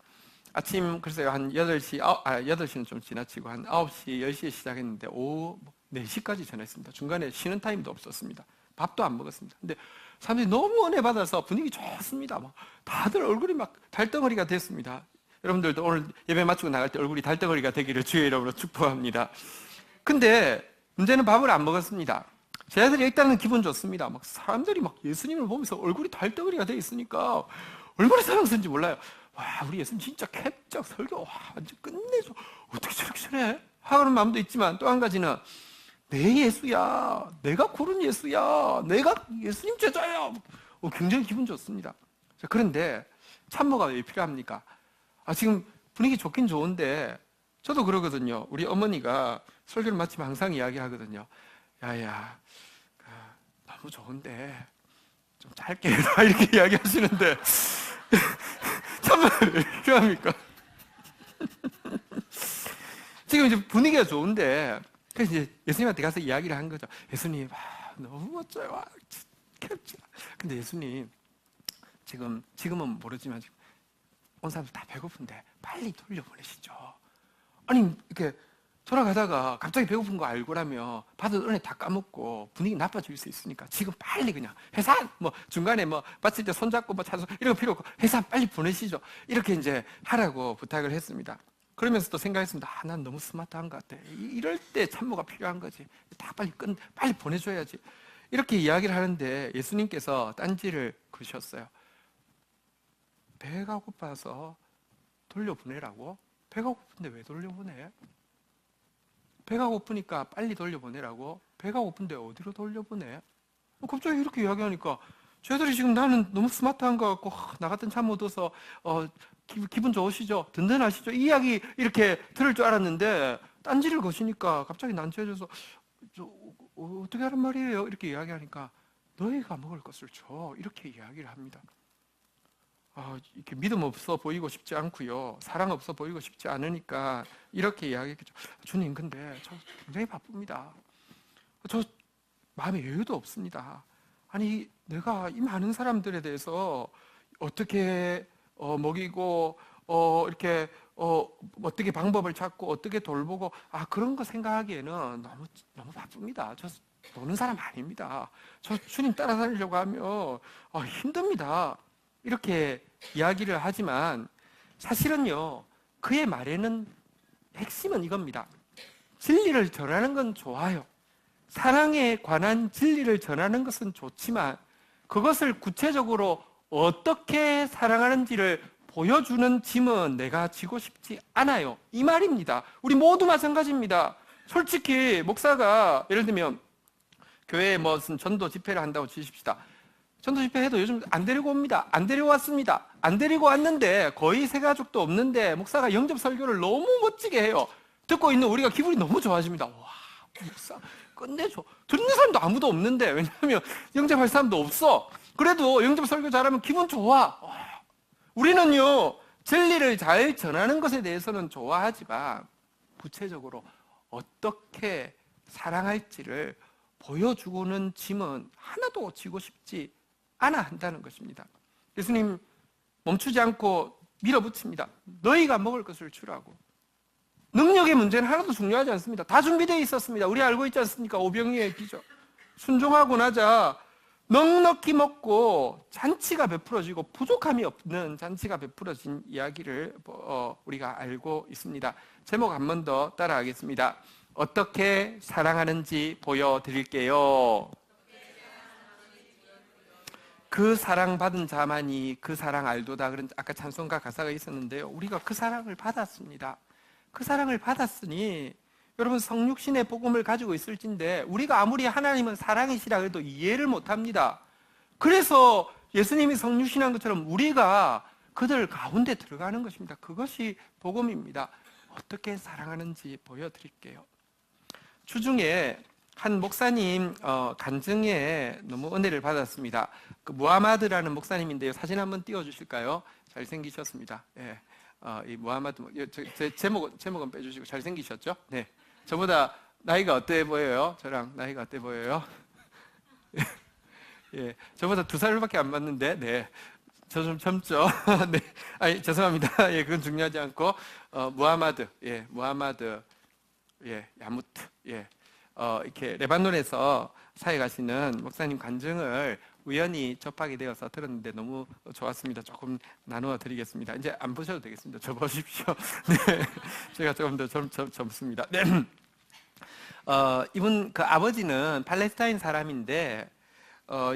아침 글쎄요 한 8시는 좀 지나치고 한 9시, 10시에 시작했는데 오후 4시까지 전했습니다. 중간에 쉬는 타임도 없었습니다. 밥도 안 먹었습니다. 근데 사람들이 너무 은혜 받아서 분위기 좋습니다. 막 다들 얼굴이 막 달덩어리가 됐습니다. 여러분들도 오늘 예배 마치고 나갈 때 얼굴이 달덩어리가 되기를 주의 이름으로 축복합니다. 근데 문제는 밥을 안 먹었습니다. 제자들이 일단은 기분 좋습니다. 막 사람들이 막 예수님을 보면서 얼굴이 달덩어리가 돼 있으니까 얼마나 사랑스러운지 몰라요. 와, 우리 예수님 진짜 캡작 설교, 와, 완전 끝내줘. 어떻게 저렇게 잘해? 하는 마음도 있지만 또 한 가지는 내 예수야, 내가 고른 예수야, 내가 예수님 제자야. 굉장히 기분 좋습니다. 자, 그런데 참모가 왜 필요합니까? 지금 분위기 좋긴 좋은데 저도 그러거든요. 우리 어머니가 설교를 마치면 항상 이야기하거든요. 야야, 너무 좋은데 좀 짧게 해라 이렇게 이야기하시는데 참모가 왜 필요합니까? 지금 이제 분위기가 좋은데 그래서 이제 예수님한테 가서 이야기를 한 거죠. 예수님, 너무 멋져요. 캡처. 근데 예수님, 지금은 모르지만 지금 온 사람들 다 배고픈데 빨리 돌려보내시죠. 아니, 이렇게 돌아가다가 갑자기 배고픈 거 알고라면 받은 은혜 다 까먹고 분위기 나빠질 수 있으니까 지금 빨리 그냥 해산! 중간에 마칠 때 손잡고 찾아서 이런 거 필요 없고 해산 빨리 보내시죠. 이렇게 이제 하라고 부탁을 했습니다. 그러면서 또 생각했습니다. 난 너무 스마트한 것 같아. 이럴 때 참모가 필요한 거지. 다 빨리 보내줘야지. 이렇게 이야기를 하는데 예수님께서 딴지를 그으셨어요. 배가 고파서 돌려보내라고? 배가 고픈데 왜 돌려보내? 배가 고프니까 빨리 돌려보내라고? 배가 고픈데 어디로 돌려보내? 갑자기 이렇게 이야기하니까 쟤들이 지금 나는 너무 스마트한 것 같고 나 같은 참모 둬서 기분 좋으시죠? 든든하시죠? 이 이야기 이렇게 들을 줄 알았는데 딴지를 거시니까 갑자기 난처해져서 어떻게 하란 말이에요? 이렇게 이야기하니까 너희가 먹을 것을 줘. 이렇게 이야기를 합니다. 이렇게 믿음 없어 보이고 싶지 않고요. 사랑 없어 보이고 싶지 않으니까 이렇게 이야기했죠. 주님, 근데 저 굉장히 바쁩니다. 저 마음에 여유도 없습니다. 아니, 내가 이 많은 사람들에 대해서 어떻게 먹이고 이렇게 어떻게 방법을 찾고 어떻게 돌보고 그런 거 생각하기에는 너무 바쁩니다. 저 노는 사람 아닙니다. 저 주님 따라다니려고 하면 힘듭니다. 이렇게 이야기를 하지만 사실은요, 그의 말에는 핵심은 이겁니다. 진리를 전하는 건 좋아요. 사랑에 관한 진리를 전하는 것은 좋지만 그것을 구체적으로 어떻게 사랑하는지를 보여주는 짐은 내가 지고 싶지 않아요. 이 말입니다. 우리 모두 마찬가지입니다. 솔직히 목사가 예를 들면 교회에 무슨 전도 집회를 한다고 치십시다. 전도 집회 해도 요즘 안 데리고 옵니다. 안 데려왔습니다. 안 데리고 왔는데 거의 새 가족도 없는데 목사가 영접 설교를 너무 멋지게 해요. 듣고 있는 우리가 기분이 너무 좋아집니다. 와, 목사 끝내줘. 듣는 사람도 아무도 없는데, 왜냐하면 영접할 사람도 없어. 그래도 영접 설교 잘하면 기분 좋아. 우리는요, 진리를 잘 전하는 것에 대해서는 좋아하지만 구체적으로 어떻게 사랑할지를 보여주고는 짐은 하나도 지고 싶지 않아 한다는 것입니다. 예수님 멈추지 않고 밀어붙입니다. 너희가 먹을 것을 주라고. 능력의 문제는 하나도 중요하지 않습니다. 다 준비되어 있었습니다. 우리 알고 있지 않습니까? 오병이어의 기적. 순종하고 나자 넉넉히 먹고 잔치가 베풀어지고 부족함이 없는 잔치가 베풀어진 이야기를 우리가 알고 있습니다. 제목 한 번 더 따라하겠습니다. 어떻게 사랑하는지 보여드릴게요. 그 사랑받은 자만이 그 사랑 알도다. 그런 아까 찬송가 가사가 있었는데요. 우리가 그 사랑을 받았습니다. 그 사랑을 받았으니 여러분 성육신의 복음을 가지고 있을진데 우리가 아무리 하나님은 사랑이시라 해도 이해를 못합니다. 그래서 예수님이 성육신한 것처럼 우리가 그들 가운데 들어가는 것입니다. 그것이 복음입니다. 어떻게 사랑하는지 보여드릴게요. 주중에 한 목사님 간증에 너무 은혜를 받았습니다. 그 무하마드라는 목사님인데요. 사진 한번 띄워주실까요? 잘생기셨습니다. 예. 이 무하마드 제목은 빼주시고 잘생기셨죠? 네. 저보다 나이가 어때 보여요? 저랑 나이가 어때 보여요? 예. 저보다 2살밖에 안 맞는데, 네. 저 좀 젊죠? 네. 아니, 죄송합니다. 예, 그건 중요하지 않고, 무하마드, 예, 무하마드, 예, 야무트, 예. 이렇게 레바논에서 사회 가시는 목사님 간증을 우연히 접하게 되어서 들었는데 너무 좋았습니다. 조금 나누어 드리겠습니다. 이제 안 보셔도 되겠습니다. 저 보십시오. 네. 제가 조금 더 젊습니다. 네. 이분 그 아버지는 팔레스타인 사람인데,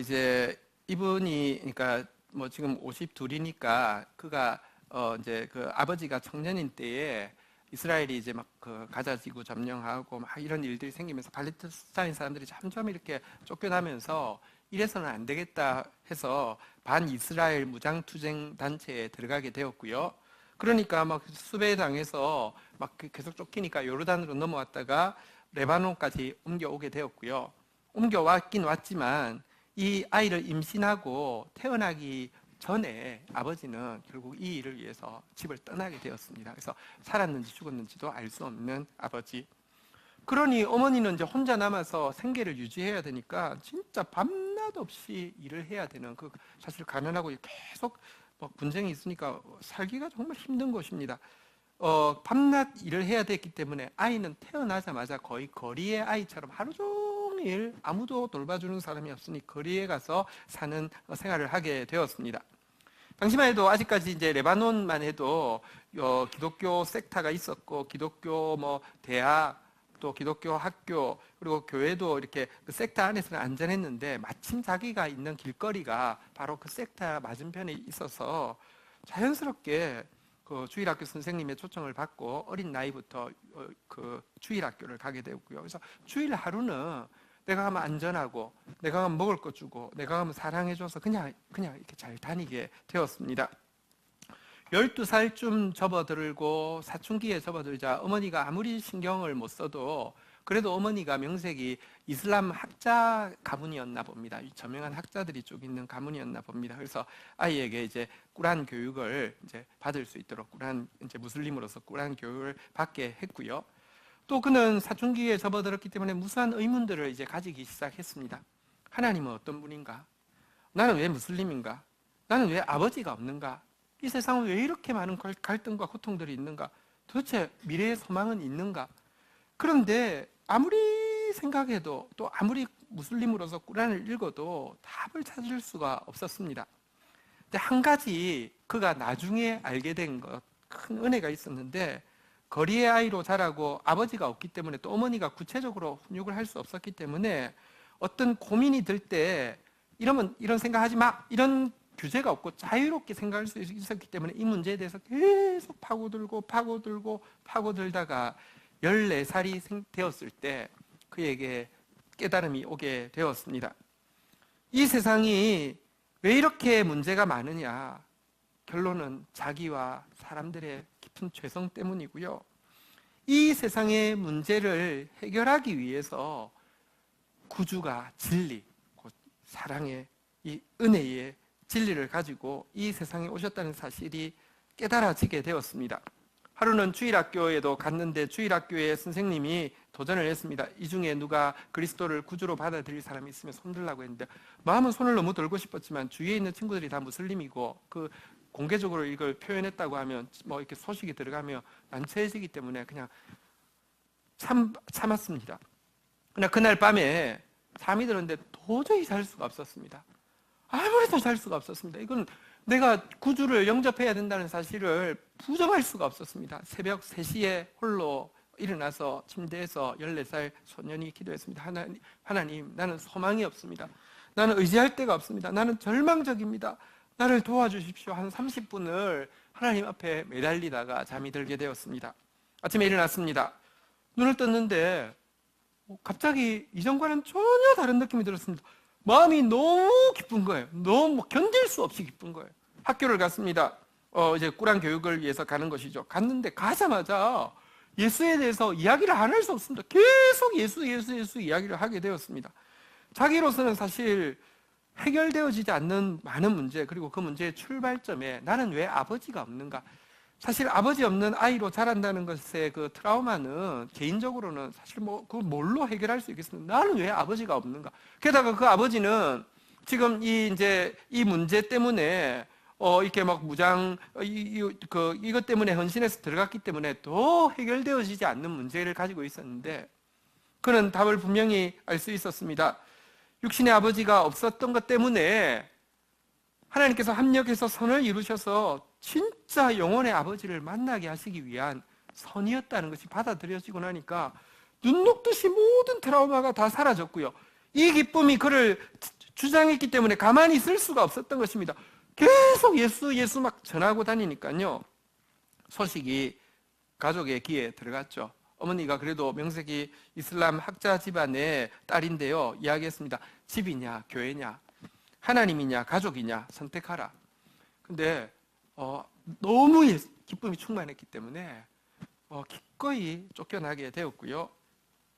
이제 이분이, 그러니까 뭐 지금 52이니까 그가 이제 그 아버지가 청년인 때에 이스라엘이 이제 막 그 가자지구 점령하고 막 이런 일들이 생기면서 팔레스타인 사람들이 점점 이렇게 쫓겨나면서 이래서는 안 되겠다 해서 반이스라엘 무장투쟁 단체에 들어가게 되었고요. 그러니까 막 수배당해서 막 계속 쫓기니까 요르단으로 넘어왔다가 레바논까지 옮겨오게 되었고요. 옮겨왔긴 왔지만 이 아이를 임신하고 태어나기 전에 아버지는 결국 이 일을 위해서 집을 떠나게 되었습니다. 그래서 살았는지 죽었는지도 알 수 없는 아버지. 그러니 어머니는 이제 혼자 남아서 생계를 유지해야 되니까 진짜 밤낮 없이 일을 해야 되는, 그 사실 가난하고 계속 뭐 분쟁이 있으니까 살기가 정말 힘든 것입니다. 밤낮 일을 해야 됐기 때문에 아이는 태어나자마자 거의 거리의 아이처럼 하루 종일 아무도 돌봐주는 사람이 없으니 거리에 가서 사는 생활을 하게 되었습니다. 당시만 해도 아직까지 이제 레바논만 해도 기독교 섹타가 있었고 기독교 뭐 대학 또 기독교 학교 그리고 교회도 이렇게 그 섹타 안에서는 안전했는데 마침 자기가 있는 길거리가 바로 그 섹타 맞은편에 있어서 자연스럽게 그 주일학교 선생님의 초청을 받고 어린 나이부터 그 주일학교를 가게 되었고요. 그래서 주일 하루는 내가 가면 안전하고 내가 가면 먹을 거 주고 내가 가면 사랑해줘서 그냥 이렇게 잘 다니게 되었습니다. 12살쯤 접어들고 사춘기에 접어들자 어머니가 아무리 신경을 못 써도 그래도 어머니가 명색이 이슬람 학자 가문이었나 봅니다. 저명한 학자들이 쭉 있는 가문이었나 봅니다. 그래서 아이에게 이제 꾸란 교육을 이제 받을 수 있도록 이제 무슬림으로서 꾸란 교육을 받게 했고요. 또 그는 사춘기에 접어들었기 때문에 무수한 의문들을 이제 가지기 시작했습니다. 하나님은 어떤 분인가? 나는 왜 무슬림인가? 나는 왜 아버지가 없는가? 이 세상은 왜 이렇게 많은 갈등과 고통들이 있는가? 도대체 미래의 소망은 있는가? 그런데 아무리 생각해도 또 아무리 무슬림으로서 꾸란을 읽어도 답을 찾을 수가 없었습니다. 근데 한 가지 그가 나중에 알게 된 것, 큰 은혜가 있었는데 거리의 아이로 자라고 아버지가 없기 때문에 또 어머니가 구체적으로 훈육을 할 수 없었기 때문에 어떤 고민이 들 때 이런 생각하지 마! 이런 규제가 없고 자유롭게 생각할 수 있었기 때문에 이 문제에 대해서 계속 파고들다가 14살이 되었을 때 그에게 깨달음이 오게 되었습니다. 이 세상이 왜 이렇게 문제가 많으냐? 결론은 자기와 사람들의 깊은 죄성 때문이고요. 이 세상의 문제를 해결하기 위해서 구주가 진리, 곧 사랑의 이 은혜의 진리를 가지고 이 세상에 오셨다는 사실이 깨달아지게 되었습니다. 하루는 주일학교에도 갔는데 주일학교의 선생님이 도전을 했습니다. 이 중에 누가 그리스도를 구주로 받아들일 사람이 있으면 손들라고 했는데 마음은 손을 너무 들고 싶었지만 주위에 있는 친구들이 다 무슬림이고 그 공개적으로 이걸 표현했다고 하면 뭐 이렇게 소식이 들어가면 난처해지기 때문에 그냥 참았습니다. 그러나 그날 밤에 잠이 들었는데 도저히 잘 수가 없었습니다. 아무래도 잘 수가 없었습니다. 이건 내가 구주를 영접해야 된다는 사실을 부정할 수가 없었습니다. 새벽 3시에 홀로 일어나서 침대에서 14살 소년이 기도했습니다. 하나님, 나는 소망이 없습니다. 나는 의지할 데가 없습니다. 나는 절망적입니다. 나를 도와주십시오. 한 30분을 하나님 앞에 매달리다가 잠이 들게 되었습니다. 아침에 일어났습니다. 눈을 떴는데 갑자기 이전과는 전혀 다른 느낌이 들었습니다. 마음이 너무 기쁜 거예요. 너무 견딜 수 없이 기쁜 거예요. 학교를 갔습니다. 이제 꾸란 교육을 위해서 가는 것이죠. 갔는데 가자마자 예수에 대해서 이야기를 안 할 수 없습니다. 계속 예수 이야기를 하게 되었습니다. 자기로서는 사실 해결되어지지 않는 많은 문제, 그리고 그 문제의 출발점에 나는 왜 아버지가 없는가? 사실 아버지 없는 아이로 자란다는 것의 그 트라우마는 개인적으로는 사실 그걸 뭘로 해결할 수 있겠습니까? 나는 왜 아버지가 없는가? 게다가 그 아버지는 지금 이 문제 때문에 이렇게 막 이것 때문에 헌신해서 들어갔기 때문에 더 해결되어지지 않는 문제를 가지고 있었는데 그는 답을 분명히 알 수 있었습니다. 육신의 아버지가 없었던 것 때문에 하나님께서 합력해서 선을 이루셔서 진짜 영혼의 아버지를 만나게 하시기 위한 선이었다는 것이 받아들여지고 나니까 눈 녹듯이 모든 트라우마가 다 사라졌고요. 이 기쁨이 그를 주장했기 때문에 가만히 있을 수가 없었던 것입니다. 계속 예수 막 전하고 다니니까요. 소식이 가족의 귀에 들어갔죠. 어머니가 그래도 명색이 이슬람 학자 집안의 딸인데요. 이야기했습니다. 집이냐 교회냐 하나님이냐 가족이냐 선택하라. 근데 너무 기쁨이 충만했기 때문에 기꺼이 쫓겨나게 되었고요.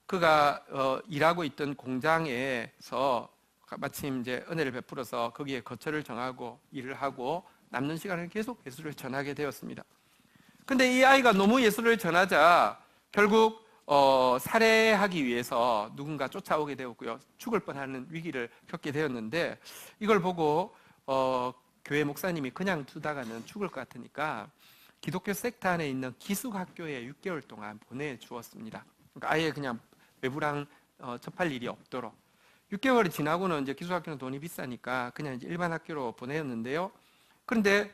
그가 일하고 있던 공장에서 마침 이제 은혜를 베풀어서 거기에 거처를 정하고 일을 하고 남는 시간을 계속 예수를 전하게 되었습니다. 근데 이 아이가 너무 예수를 전하자 결국 살해하기 위해서 누군가 쫓아오게 되었고요. 죽을 뻔하는 위기를 겪게 되었는데 이걸 보고 교회 목사님이 그냥 두다가는 죽을 것 같으니까 기독교 섹터 안에 있는 기숙학교에 6개월 동안 보내주었습니다. 그러니까 아예 그냥 외부랑 접할 일이 없도록. 6개월이 지나고는 이제 기숙학교는 돈이 비싸니까 그냥 이제 일반 학교로 보내었는데요. 그런데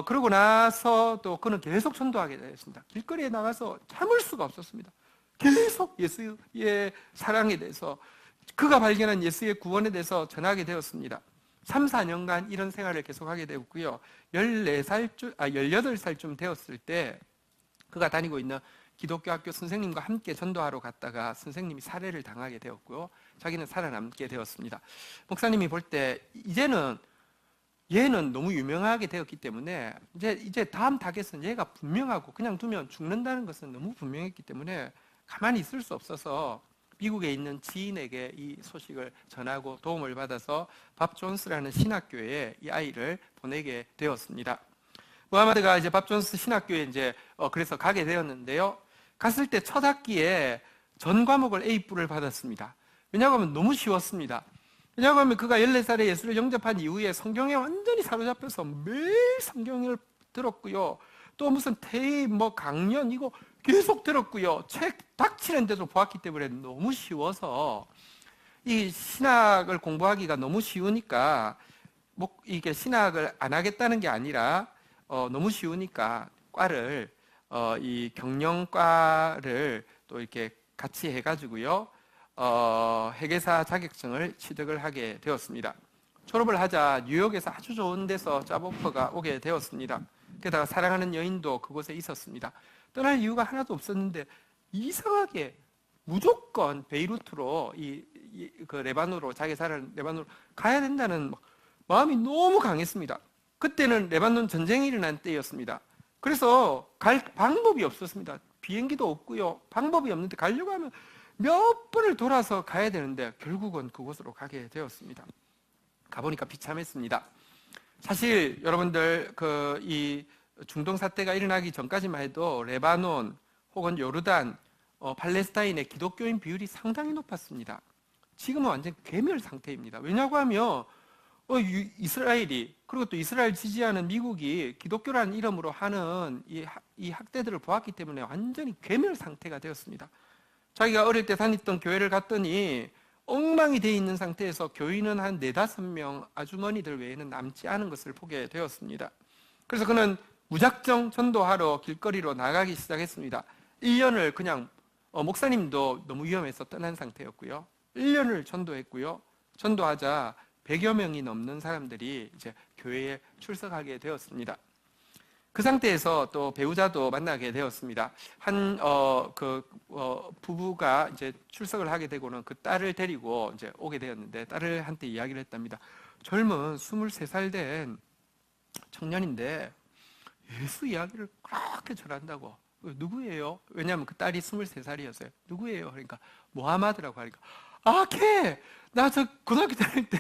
그러고 나서 또 그는 계속 전도하게 되었습니다. 길거리에 나가서 참을 수가 없었습니다. 계속 예수의 사랑에 대해서 그가 발견한 예수의 구원에 대해서 전하게 되었습니다. 3, 4년간 이런 생활을 계속하게 되었고요. 18살쯤 되었을 때 그가 다니고 있는 기독교 학교 선생님과 함께 전도하러 갔다가 선생님이 살해를 당하게 되었고요. 자기는 살아남게 되었습니다. 목사님이 볼 때 이제는 얘는 너무 유명하게 되었기 때문에 이제 다음 타겟은 얘가 분명하고 그냥 두면 죽는다는 것은 너무 분명했기 때문에 가만히 있을 수 없어서 미국에 있는 지인에게 이 소식을 전하고 도움을 받아서 밥 존스라는 신학교에 이 아이를 보내게 되었습니다. 무하마드가 이제 밥 존스 신학교에 이제 그래서 가게 되었는데요. 갔을 때 첫 학기에 전 과목을 A+를 받았습니다. 왜냐하면 너무 쉬웠습니다. 왜냐하면 그가 14살에 예수를 영접한 이후에 성경에 완전히 사로잡혀서 매일 성경을 들었고요. 또 무슨 테이프, 강연 이거 계속 들었고요. 책 닥치는 데도 보았기 때문에 너무 쉬워서 이 신학을 공부하기가 너무 쉬우니까 이게 신학을 안 하겠다는 게 아니라 너무 쉬우니까 과를 이 경영과를 또 이렇게 같이 해가지고요. 회계사 자격증을 취득을 하게 되었습니다. 졸업을 하자 뉴욕에서 아주 좋은 데서 잡 오퍼가 오게 되었습니다. 게다가 사랑하는 여인도 그곳에 있었습니다. 떠날 이유가 하나도 없었는데 이상하게 무조건 베이루트로 그 레바논으로 자기 사는 레바논으로 가야 된다는 마음이 너무 강했습니다. 그때는 레바논 전쟁이 일어난 때였습니다. 그래서 갈 방법이 없었습니다. 비행기도 없고요. 방법이 없는데 가려고 하면 몇 번을 돌아서 가야 되는데 결국은 그곳으로 가게 되었습니다. 가보니까 비참했습니다. 사실 여러분들 이 중동 사태가 일어나기 전까지만 해도 레바논 혹은 요르단, 팔레스타인의 기독교인 비율이 상당히 높았습니다. 지금은 완전 괴멸 상태입니다. 왜냐고 하면 이스라엘이 그리고 또 이스라엘 지지하는 미국이 기독교라는 이름으로 하는 이 학대들을 보았기 때문에 완전히 괴멸 상태가 되었습니다. 자기가 어릴 때 다녔던 교회를 갔더니 엉망이 되어 있는 상태에서 교인은 한 4-5명 아주머니들 외에는 남지 않은 것을 보게 되었습니다. 그래서 그는 무작정 전도하러 길거리로 나가기 시작했습니다. 1년을 그냥 목사님도 너무 위험해서 떠난 상태였고요. 1년을 전도했고요. 전도하자 100여 명이 넘는 사람들이 이제 교회에 출석하게 되었습니다. 그 상태에서 또 배우자도 만나게 되었습니다. 부부가 이제 출석을 하게 되고는 그 딸을 데리고 이제 오게 되었는데, 딸한테 이야기를 했답니다. 젊은 23살 된 청년인데 예수 이야기를 그렇게 잘한다고. 누구예요? 왜냐하면 그 딸이 23살이었어요. 누구예요? 그러니까 모하마드라고 하니까, 나 저 고등학교 다닐 때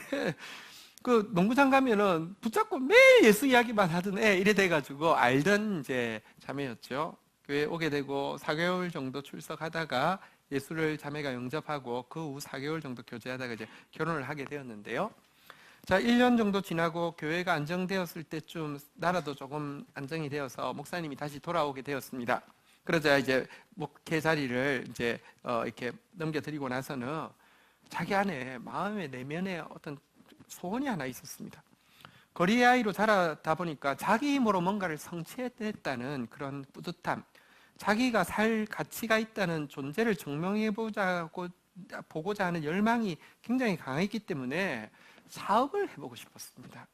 그 농구장 가면은 붙잡고 매일 예수 이야기만 하던 애, 이래 돼가지고 알던 이제 자매였죠. 교회 오게 되고 4개월 정도 출석하다가 예수를 자매가 영접하고 그 후 4개월 정도 교제하다가 이제 결혼을 하게 되었는데요. 자, 1년 정도 지나고 교회가 안정되었을 때쯤 나라도 조금 안정이 되어서 목사님이 다시 돌아오게 되었습니다. 그러자 이제 목회 자리를 이제 이렇게 넘겨드리고 나서는 자기 안에 마음의 내면에 어떤 소원이 하나 있었습니다. 거리의 아이로 자라다 보니까 자기 힘으로 뭔가를 성취했다는 그런 뿌듯함, 자기가 살 가치가 있다는 존재를 보고자 하는 열망이 굉장히 강했기 때문에 사업을 해보고 싶었습니다.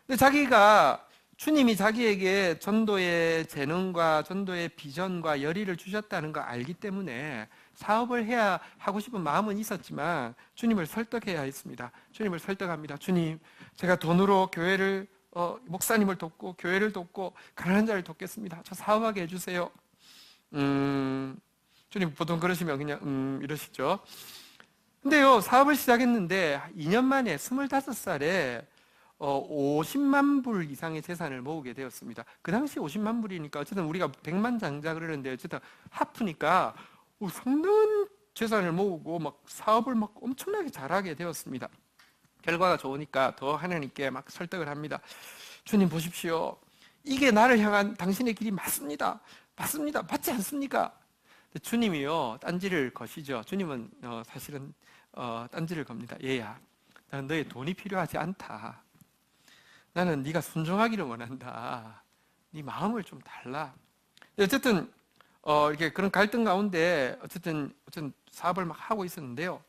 근데 자기가 주님이 자기에게 전도의 재능과 전도의 비전과 열의를 주셨다는 걸 알기 때문에 사업을 해야 하고 싶은 마음은 있었지만 주님을 설득해야 했습니다. 주님을 설득합니다. 주님, 제가 돈으로 교회를 목사님을 돕고 교회를 돕고 가난한 자를 돕겠습니다. 저 사업하게 해주세요. 주님 보통 그러시면 그냥 이러시죠. 근데요, 사업을 시작했는데 2년 만에 25살에 50만 불 이상의 재산을 모으게 되었습니다. 그 당시 50만 불이니까 어쨌든 우리가 100만 장자 그러는데 어쨌든 하프니까 상당한 재산을 모으고 막 사업을 막 엄청나게 잘하게 되었습니다. 결과가 좋으니까 더 하나님께 막 설득을 합니다. 주님 보십시오. 이게 나를 향한 당신의 길이 맞습니다. 맞습니다. 맞지 않습니까? 주님이요, 딴지를 거시죠. 주님은 사실은 딴지를 겁니다. 얘야, 나는 너의 돈이 필요하지 않다. 나는 네가 순종하기를 원한다. 네 마음을 좀 달라. 어쨌든 이렇게 그런 갈등 가운데 어쨌든 사업을 막 하고 있었는데요.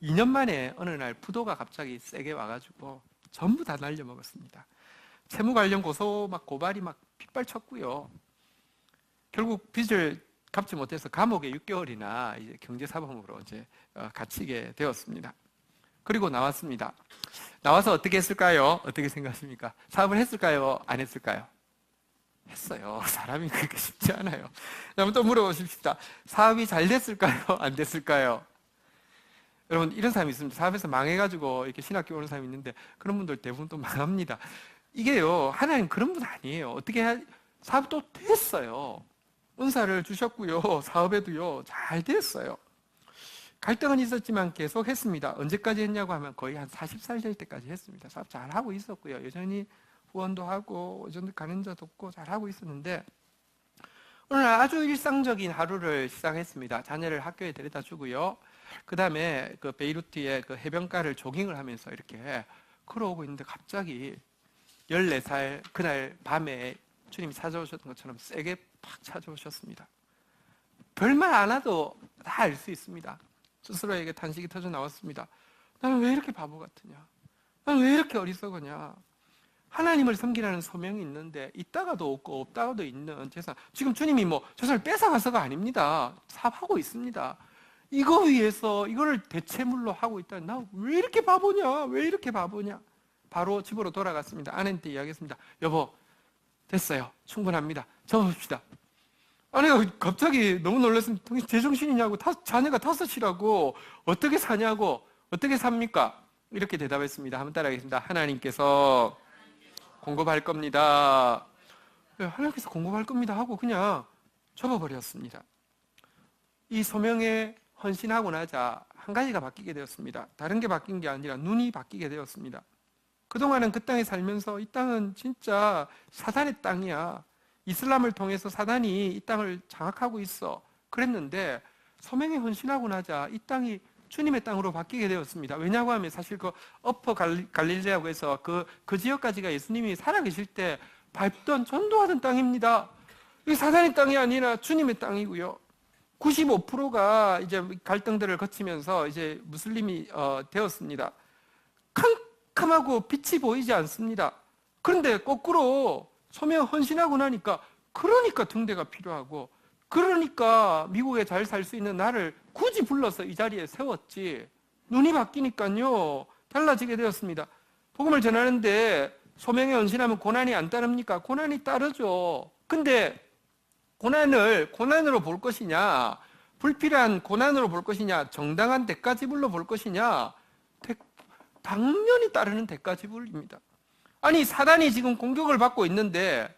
2년 만에 어느 날 부도가 갑자기 세게 와가지고 전부 다 날려먹었습니다. 채무 관련 고발이 막 빗발쳤고요. 결국 빚을 갚지 못해서 감옥에 6개월이나 이제 경제사범으로 이제 갇히게 되었습니다. 그리고 나왔습니다. 나와서 어떻게 했을까요? 어떻게 생각하십니까? 사업을 했을까요? 안 했을까요? 했어요. 사람이 그렇게 쉽지 않아요. 한번 또 물어보십시다. 사업이 잘 됐을까요? 안 됐을까요? 여러분, 이런 사람이 있습니다. 사업에서 망해가지고 이렇게 신학교 오는 사람이 있는데 그런 분들 대부분 또 망합니다. 이게요, 하나님 그런 분 아니에요. 사업도 됐어요. 은사를 주셨고요. 사업에도요, 잘 됐어요. 갈등은 있었지만 계속 했습니다. 언제까지 했냐고 하면 거의 한 40살 될 때까지 했습니다. 사업 잘하고 있었고요. 여전히 후원도 하고 여전히 가는 자 돕고 잘하고 있었는데 어느 날 아주 일상적인 하루를 시작했습니다. 자녀를 학교에 데려다 주고요. 그 다음에 그 베이루트의 그 해변가를 조깅을 하면서 이렇게 걸어오고 있는데 갑자기 14살 그날 밤에 주님이 찾아오셨던 것처럼 세게 팍 찾아오셨습니다. 별말 안 해도 다 알 수 있습니다. 스스로에게 탄식이 터져 나왔습니다. 나는 왜 이렇게 바보 같으냐? 나는 왜 이렇게 어리석으냐? 하나님을 섬기라는 소명이 있는데 있다가도 없고 없다가도 있는 재산, 지금 주님이 재산을 뺏어가서가 아닙니다. 사업하고 있습니다. 이거 위해서 이거를 대체물로 하고 있다. 나 왜 이렇게 바보냐? 왜 이렇게 바보냐? 바로 집으로 돌아갔습니다. 아내한테 이야기했습니다. 여보, 됐어요. 충분합니다. 접읍시다. 아내가 갑자기 너무 놀랐으면 제정신이냐고, 자녀가 5이라고, 어떻게 사냐고, 어떻게 삽니까? 이렇게 대답했습니다. 한번 따라하겠습니다. 하나님께서 공급할 겁니다. 하나님께서 공급할 겁니다 하고 그냥 접어버렸습니다. 이 소명에 헌신하고 나자 한 가지가 바뀌게 되었습니다. 다른 게 바뀐 게 아니라 눈이 바뀌게 되었습니다. 그동안은 그 땅에 살면서 이 땅은 진짜 사단의 땅이야. 이슬람을 통해서 사단이 이 땅을 장악하고 있어. 그랬는데 소명에 헌신하고 나자 이 땅이 주님의 땅으로 바뀌게 되었습니다. 왜냐고 하면 사실 그 어퍼 갈릴레아고 해서 그 지역까지가 예수님이 살아계실 때 밟던 전도하던 땅입니다. 이게 사단의 땅이 아니라 주님의 땅이고요. 95%가 이제 갈등들을 거치면서 이제 무슬림이 되었습니다. 캄캄하고 빛이 보이지 않습니다. 그런데 거꾸로 소명 헌신하고 나니까 그러니까 등대가 필요하고 그러니까 미국에 잘 살 수 있는 나를 굳이 불러서 이 자리에 세웠지. 눈이 바뀌니까요 달라지게 되었습니다. 복음을 전하는데 소명에 헌신하면 고난이 안 따릅니까? 고난이 따르죠. 근데 고난을 고난으로 볼 것이냐, 불필요한 고난으로 볼 것이냐, 정당한 대가지불로 볼 것이냐, 당연히 따르는 대가지불입니다. 아니 사단이 지금 공격을 받고 있는데,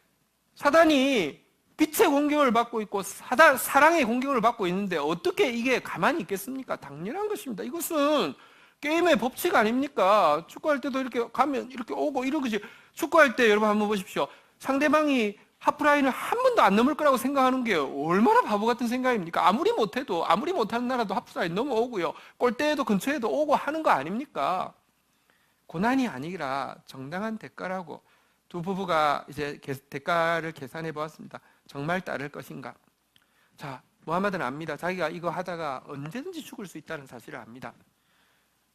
사단이 빛의 공격을 받고 있고 사랑의 공격을 받고 있는데 어떻게 이게 가만히 있겠습니까? 당연한 것입니다. 이것은 게임의 법칙 아닙니까? 축구할 때도 이렇게 가면 이렇게 오고 이러듯이, 축구할 때 여러분 한번 보십시오. 상대방이 하프라인을 한 번도 안 넘을 거라고 생각하는 게 얼마나 바보 같은 생각입니까? 아무리 못하는 나라도 하프라인 넘어오고요, 골대에도 근처에도 오고 하는 거 아닙니까? 고난이 아니라 정당한 대가라고 두 부부가 이제 대가를 계산해 보았습니다. 정말 따를 것인가? 자, 무하마드는 압니다. 자기가 이거 하다가 언제든지 죽을 수 있다는 사실을 압니다.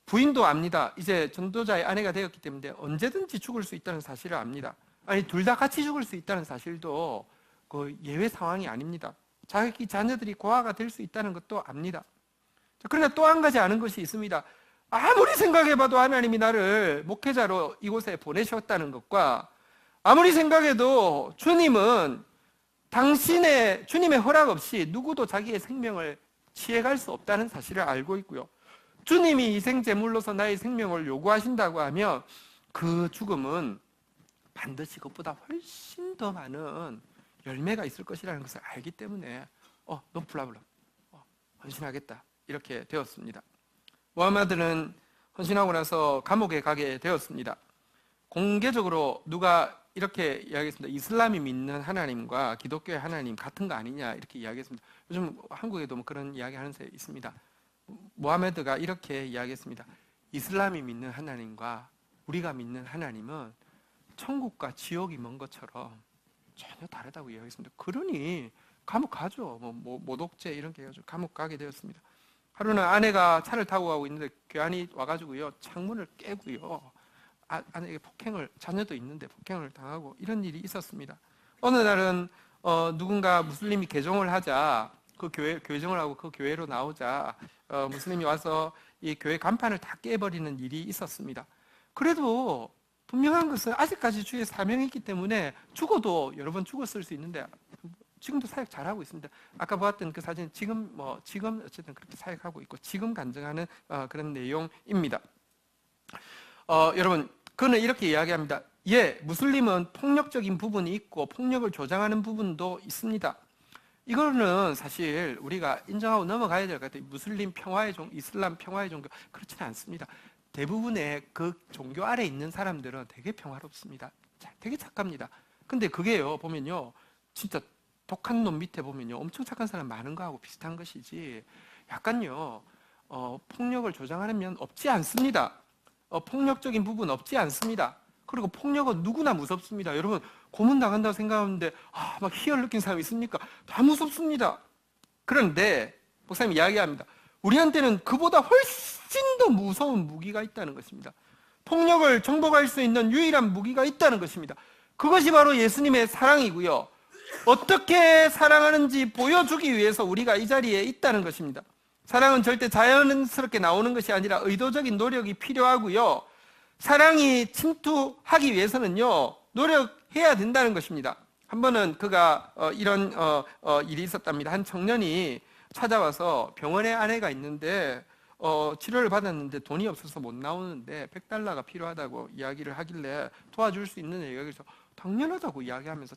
부인도 압니다. 이제 전도자의 아내가 되었기 때문에 언제든지 죽을 수 있다는 사실을 압니다. 아니, 둘 다 같이 죽을 수 있다는 사실도 그 예외 상황이 아닙니다. 자기 자녀들이 고아가 될 수 있다는 것도 압니다. 그러나 또 한 가지 아는 것이 있습니다. 아무리 생각해봐도 하나님이 나를 목회자로 이곳에 보내셨다는 것과, 아무리 생각해도 주님은 주님의 허락 없이 누구도 자기의 생명을 취해갈 수 없다는 사실을 알고 있고요. 주님이 희생제물로서 나의 생명을 요구하신다고 하면 그 죽음은 반드시 그것보다 훨씬 더 많은 열매가 있을 것이라는 것을 알기 때문에 no problem, 헌신하겠다, 이렇게 되었습니다. 무하마드는 헌신하고 나서 감옥에 가게 되었습니다. 공개적으로 누가 이렇게 이야기했습니다. 이슬람이 믿는 하나님과 기독교의 하나님 같은 거 아니냐, 이렇게 이야기했습니다. 요즘 한국에도 뭐 그런 이야기 하는 새 있습니다. 무하마드가 이렇게 이야기했습니다. 이슬람이 믿는 하나님과 우리가 믿는 하나님은 천국과 지옥이 먼 것처럼 전혀 다르다고 이야기했습니다. 그러니 감옥 가죠. 모독죄 이런 게 해가지고 감옥 가게 되었습니다. 하루는 아내가 차를 타고 가고 있는데 괴한이 와가지고요, 창문을 깨고요, 아내에게 자녀도 있는데 폭행을 당하고 이런 일이 있었습니다. 어느 날은 누군가 무슬림이 개종을 하자, 그 교회정을 하고 그 교회로 나오자 무슬림이 와서 이 교회 간판을 다 깨버리는 일이 있었습니다. 그래도 분명한 것은 아직까지 주의 사명이 있기 때문에 죽어도 여러 번 죽었을 수 있는데 지금도 사역 잘하고 있습니다. 아까 보았던 그 사진, 지금 어쨌든 그렇게 사역하고 있고 지금 간증하는 그런 내용입니다. 여러분, 그는 이렇게 이야기합니다. 무슬림은 폭력적인 부분이 있고 폭력을 조장하는 부분도 있습니다. 이거는 사실 우리가 인정하고 넘어가야 될 것 같아요. 무슬림 평화의 종교, 이슬람 평화의 종교, 그렇지는 않습니다. 대부분의 그 종교 아래 있는 사람들은 되게 평화롭습니다. 되게 착합니다. 근데 그게요, 보면요, 진짜 독한 놈 밑에 보면요, 엄청 착한 사람 많은 거하고 비슷한 것이지, 약간요, 폭력을 조장하는 면 없지 않습니다. 폭력적인 부분 없지 않습니다. 그리고 폭력은 누구나 무섭습니다. 여러분, 고문 당한다고 생각하는데 막 희열 느낀 사람이 있습니까? 다 무섭습니다. 그런데 목사님이 이야기합니다. 우리한테는 그보다 훨씬 더 무서운 무기가 있다는 것입니다. 폭력을 정복할 수 있는 유일한 무기가 있다는 것입니다. 그것이 바로 예수님의 사랑이고요, 어떻게 사랑하는지 보여주기 위해서 우리가 이 자리에 있다는 것입니다. 사랑은 절대 자연스럽게 나오는 것이 아니라 의도적인 노력이 필요하고요, 사랑이 침투하기 위해서는요, 노력해야 된다는 것입니다. 한 번은 그가 이런 일이 있었답니다. 한 청년이 찾아와서 병원에 아내가 있는데 치료를 받았는데 돈이 없어서 못 나오는데 $100가 필요하다고 이야기를 하길래 도와줄 수 있는 얘기에서 당연하다고 이야기하면서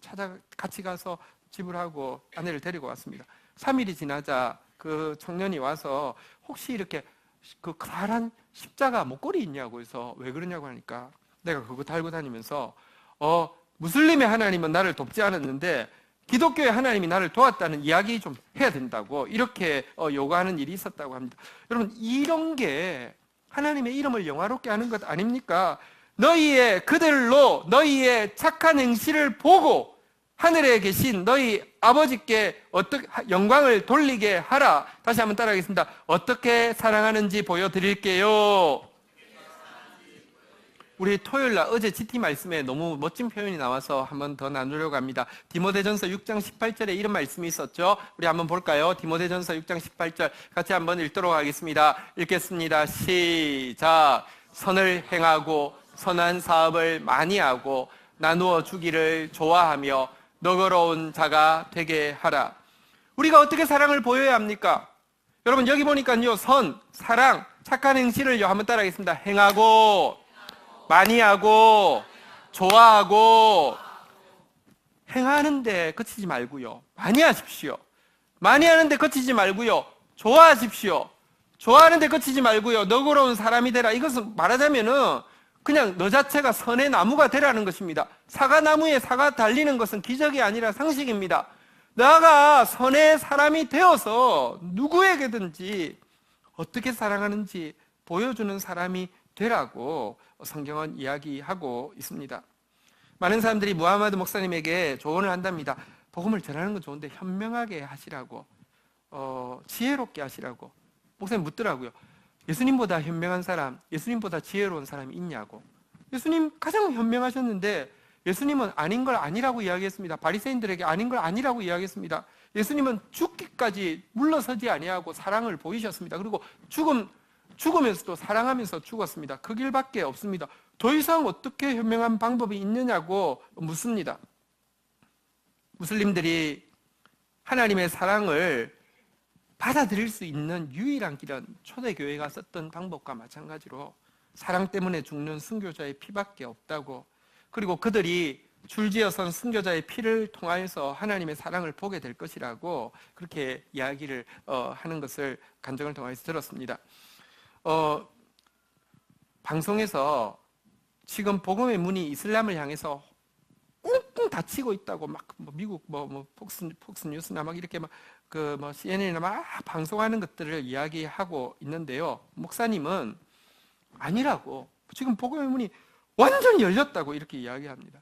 같이 가서 지불하고 아내를 데리고 왔습니다. 3일이 지나자 그 청년이 와서 혹시 이렇게 그 커다란 십자가 목걸이 있냐고 해서 왜 그러냐고 하니까 내가 그거 달고 다니면서 무슬림의 하나님은 나를 돕지 않았는데 기독교의 하나님이 나를 도왔다는 이야기 좀 해야 된다고 이렇게 요구하는 일이 있었다고 합니다. 여러분, 이런 게 하나님의 이름을 영화롭게 하는 것 아닙니까? 그들로 너희의 착한 행실을 보고 하늘에 계신 너희 아버지께 어떻게 영광을 돌리게 하라. 다시 한번 따라하겠습니다. 어떻게 사랑하는지 보여드릴게요. 우리 토요일 날 어제 GT 말씀에 너무 멋진 표현이 나와서 한번 더 나누려고 합니다. 디모데전서 6장 18절에 이런 말씀이 있었죠. 우리 한번 볼까요? 디모데전서 6장 18절 같이 한번 읽도록 하겠습니다. 읽겠습니다. 시작. 선을 행하고 선한 사업을 많이 하고 나누어 주기를 좋아하며 너그러운 자가 되게 하라. 우리가 어떻게 사랑을 보여야 합니까? 여러분 여기 보니까요, 선, 사랑, 착한 행실을요 한번 따라하겠습니다. 행하고, 많이 하고, 좋아하고. 행하는데 그치지 말고요, 많이 하십시오. 많이 하는데 그치지 말고요, 좋아하십시오. 좋아하는데 그치지 말고요, 너그러운 사람이 되라. 이것은 말하자면은 그냥 너 자체가 선의 나무가 되라는 것입니다. 사과나무에 사과 달리는 것은 기적이 아니라 상식입니다. 너가 선의 사람이 되어서 누구에게든지 어떻게 사랑하는지 보여주는 사람이 되라고 성경은 이야기하고 있습니다. 많은 사람들이 무하마드 목사님에게 조언을 한답니다. 복음을 전하는 건 좋은데 현명하게 하시라고, 지혜롭게 하시라고. 목사님 묻더라고요. 예수님보다 현명한 사람, 예수님보다 지혜로운 사람이 있냐고. 예수님 가장 현명하셨는데 예수님은 아닌 걸 아니라고 이야기했습니다. 바리새인들에게 아닌 걸 아니라고 이야기했습니다. 예수님은 죽기까지 물러서지 아니하고 사랑을 보이셨습니다. 그리고 죽으면서도 사랑하면서 죽었습니다. 그 길밖에 없습니다. 더 이상 어떻게 현명한 방법이 있느냐고 묻습니다. 무슬림들이 하나님의 사랑을 받아들일 수 있는 유일한 길은 초대교회가 썼던 방법과 마찬가지로 사랑 때문에 죽는 순교자의 피밖에 없다고, 그리고 그들이 줄지어선 순교자의 피를 통하여서 하나님의 사랑을 보게 될 것이라고 그렇게 이야기를 하는 것을 간증을 통해서 들었습니다. 방송에서 지금 복음의 문이 이슬람을 향해서 꽁꽁 닫히고 있다고 막 미국 폭스 뉴스나 막 이렇게 CNN이나 막 방송하는 것들을 이야기하고 있는데요. 목사님은 아니라고, 지금 복음의 문이 완전히 열렸다고 이렇게 이야기합니다.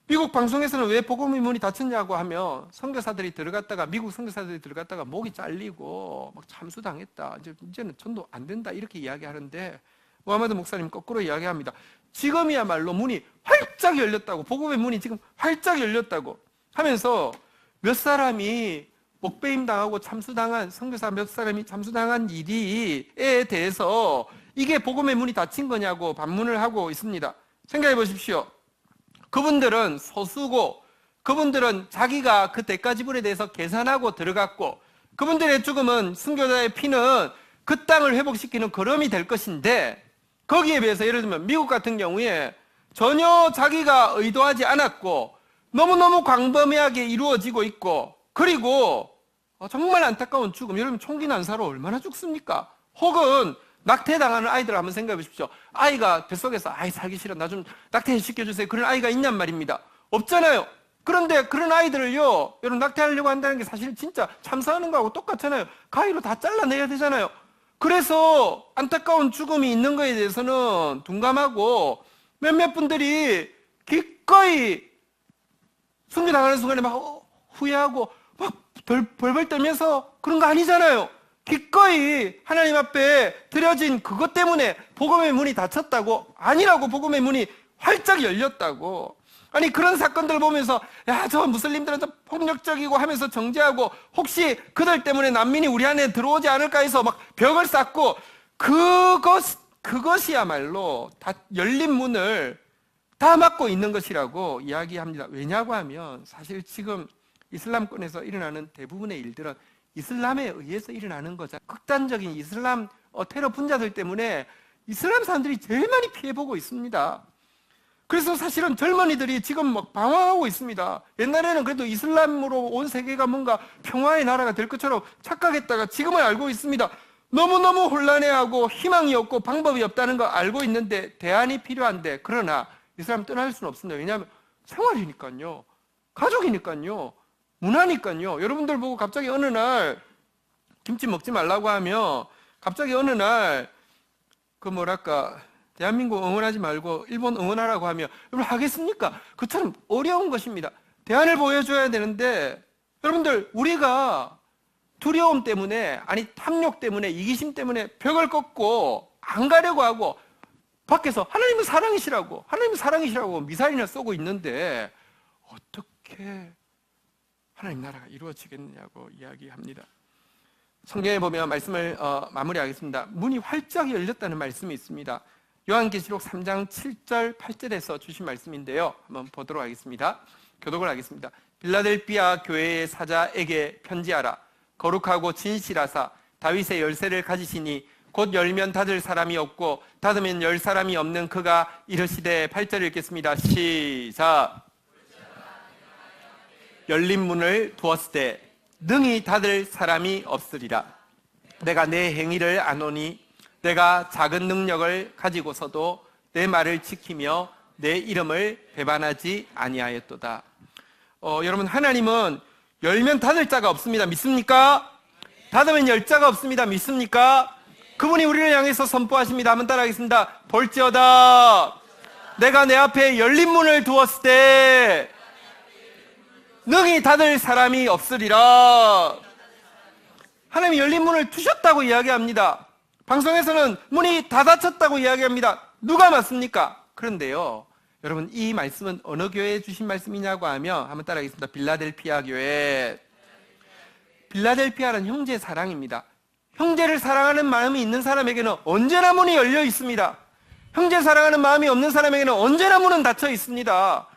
미국 방송에서는 왜 복음의 문이 닫혔냐고 하면 선교사들이 들어갔다가, 미국 선교사들이 들어갔다가 목이 잘리고 막 참수당했다, 이제는 전도 안 된다 이렇게 이야기하는데, 무하마드 목사님 거꾸로 이야기합니다. 지금이야말로 문이 활짝 열렸다고, 복음의 문이 지금 활짝 열렸다고 하면서 몇 사람이 목배임 당하고 참수당한, 선교사 몇 사람이 참수당한 일에 대해서 이게 복음의 문이 닫힌 거냐고 반문을 하고 있습니다. 생각해 보십시오. 그분들은 소수고, 그분들은 자기가 그 대가 지불에 대해서 계산하고 들어갔고, 그분들의 죽음은, 순교자의 피는 그 땅을 회복시키는 걸음이 될 것인데, 거기에 비해서 예를 들면 미국 같은 경우에 전혀 자기가 의도하지 않았고 너무너무 광범위하게 이루어지고 있고, 그리고 정말 안타까운 죽음, 여러분 총기 난사로 얼마나 죽습니까? 혹은 낙태당하는 아이들 한번 생각해 보십시오. 아이가 뱃속에서 살기 싫어, 나 좀 낙태시켜주세요, 그런 아이가 있냔 말입니다. 없잖아요. 그런데 그런 아이들을요, 여러분 낙태하려고 한다는 게 사실 진짜 참사하는 거하고 똑같잖아요. 가위로 다 잘라내야 되잖아요. 그래서 안타까운 죽음이 있는 거에 대해서는 둔감하고, 몇몇 분들이 기꺼이 순교당하는 순간에 막 후회하고 막 벌벌 떨면서 그런 거 아니잖아요. 기꺼이 하나님 앞에 드려진 그것 때문에 복음의 문이 닫혔다고, 아니라고, 복음의 문이 활짝 열렸다고. 아니 그런 사건들 보면서 저 무슬림들은 좀 폭력적이고 하면서 정죄하고, 혹시 그들 때문에 난민이 우리 안에 들어오지 않을까 해서 막 벽을 쌓고, 그것이야말로 다 열린 문을 다 막고 있는 것이라고 이야기합니다. 왜냐고 하면 사실 지금 이슬람권에서 일어나는 대부분의 일들은 이슬람에 의해서 일어나는 거죠. 극단적인 이슬람 테러 분자들 때문에 이슬람 사람들이 제일 많이 피해보고 있습니다. 그래서 사실은 젊은이들이 지금 막 방황하고 있습니다. 옛날에는 그래도 이슬람으로 온 세계가 뭔가 평화의 나라가 될 것처럼 착각했다가 지금은 알고 있습니다. 너무너무 혼란해하고 희망이 없고 방법이 없다는 거 알고 있는데 대안이 필요한데, 그러나 이슬람 떠날 수는 없습니다. 왜냐하면 생활이니까요, 가족이니까요, 문화니까요. 여러분들 보고 갑자기 어느 날 김치 먹지 말라고 하면, 갑자기 어느 날 대한민국 응원하지 말고 일본 응원하라고 하면 여러분 하겠습니까? 그처럼 어려운 것입니다. 대안을 보여줘야 되는데, 여러분들 우리가 두려움 때문에, 탐욕 때문에, 이기심 때문에 벽을 꺾고 안 가려고 하고 밖에서 하나님은 사랑이시라고 미사일이나 쏘고 있는데 어떻게 하나님 나라가 이루어지겠느냐고 이야기합니다. 성경에 보면 말씀을 마무리하겠습니다. 문이 활짝 열렸다는 말씀이 있습니다. 요한계시록 3장 7절 8절에서 주신 말씀인데요, 한번 보도록 하겠습니다. 교독을 하겠습니다. 빌라델비아 교회의 사자에게 편지하라. 거룩하고 진실하사 다윗의 열쇠를 가지시니 곧 열면 닫을 사람이 없고 닫으면 열 사람이 없는 그가 이르시되, 8절 읽겠습니다. 시작. 열린 문을 두었을 때 능히 닫을 사람이 없으리라. 내가 내 행위를 아노니 내가 작은 능력을 가지고서도 내 말을 지키며 내 이름을 배반하지 아니하였도다. 여러분, 하나님은 열면 닫을 자가 없습니다. 믿습니까? 닫으면 열 자가 없습니다. 믿습니까? 그분이 우리를 향해서 선포하십니다. 한번 따라하겠습니다. 볼지어다 내가 내 앞에 열린 문을 두었을 때 능히 닫을 사람이 없으리라. 하나님이 열린 문을 두셨다고 이야기합니다. 방송에서는 문이 다 닫혔다고 이야기합니다. 누가 맞습니까? 그런데요, 여러분, 이 말씀은 어느 교회에 주신 말씀이냐고 하면 한번 따라하겠습니다. 빌라델피아 교회. 빌라델피아는 형제 사랑입니다. 형제를 사랑하는 마음이 있는 사람에게는 언제나 문이 열려 있습니다. 형제 사랑하는 마음이 없는 사람에게는 언제나 문은 닫혀 있습니다.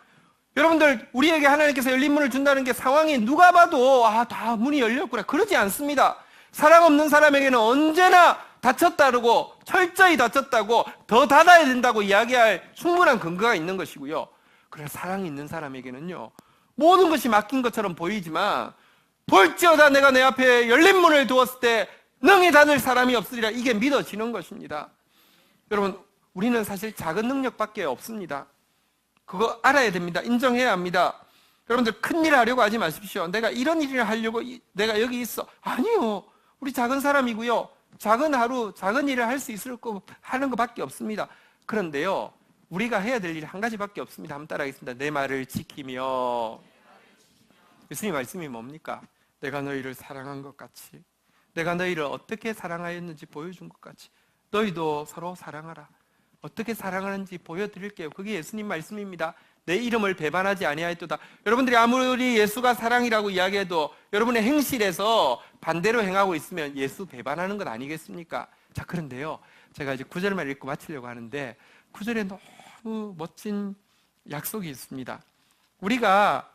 여러분들, 우리에게 하나님께서 열린 문을 준다는 게 상황이 누가 봐도 다 문이 열렸구나, 그러지 않습니다. 사랑 없는 사람에게는 언제나 닫혔다고, 철저히 닫혔다고, 더 닫아야 된다고 이야기할 충분한 근거가 있는 것이고요. 그래서 사랑이 있는 사람에게는요, 모든 것이 막힌 것처럼 보이지만 볼지어다 내가 내 앞에 열린 문을 두었을 때 능히 닫을 사람이 없으리라, 이게 믿어지는 것입니다. 여러분, 우리는 사실 작은 능력밖에 없습니다. 그거 알아야 됩니다. 인정해야 합니다. 여러분들, 큰일 하려고 하지 마십시오. 내가 이런 일을 하려고 내가 여기 있어. 아니요, 우리 작은 사람이고요, 작은 하루, 작은 일을 할 수 있을 거 하는 것밖에 없습니다. 그런데요, 우리가 해야 될 일이 한 가지밖에 없습니다. 한번 따라하겠습니다. 내 말을 지키며. 예수님 말씀이 뭡니까? 내가 너희를 사랑한 것 같이, 내가 너희를 어떻게 사랑하였는지 보여준 것 같이 너희도 서로 사랑하라. 어떻게 사랑하는지 보여드릴게요. 그게 예수님 말씀입니다. 내 이름을 배반하지 아니하였도다. 여러분들이 아무리 예수가 사랑이라고 이야기해도 여러분의 행실에서 반대로 행하고 있으면 예수 배반하는 것 아니겠습니까? 자, 그런데요, 제가 이제 9절만 읽고 마치려고 하는데 9절에 너무 멋진 약속이 있습니다. 우리가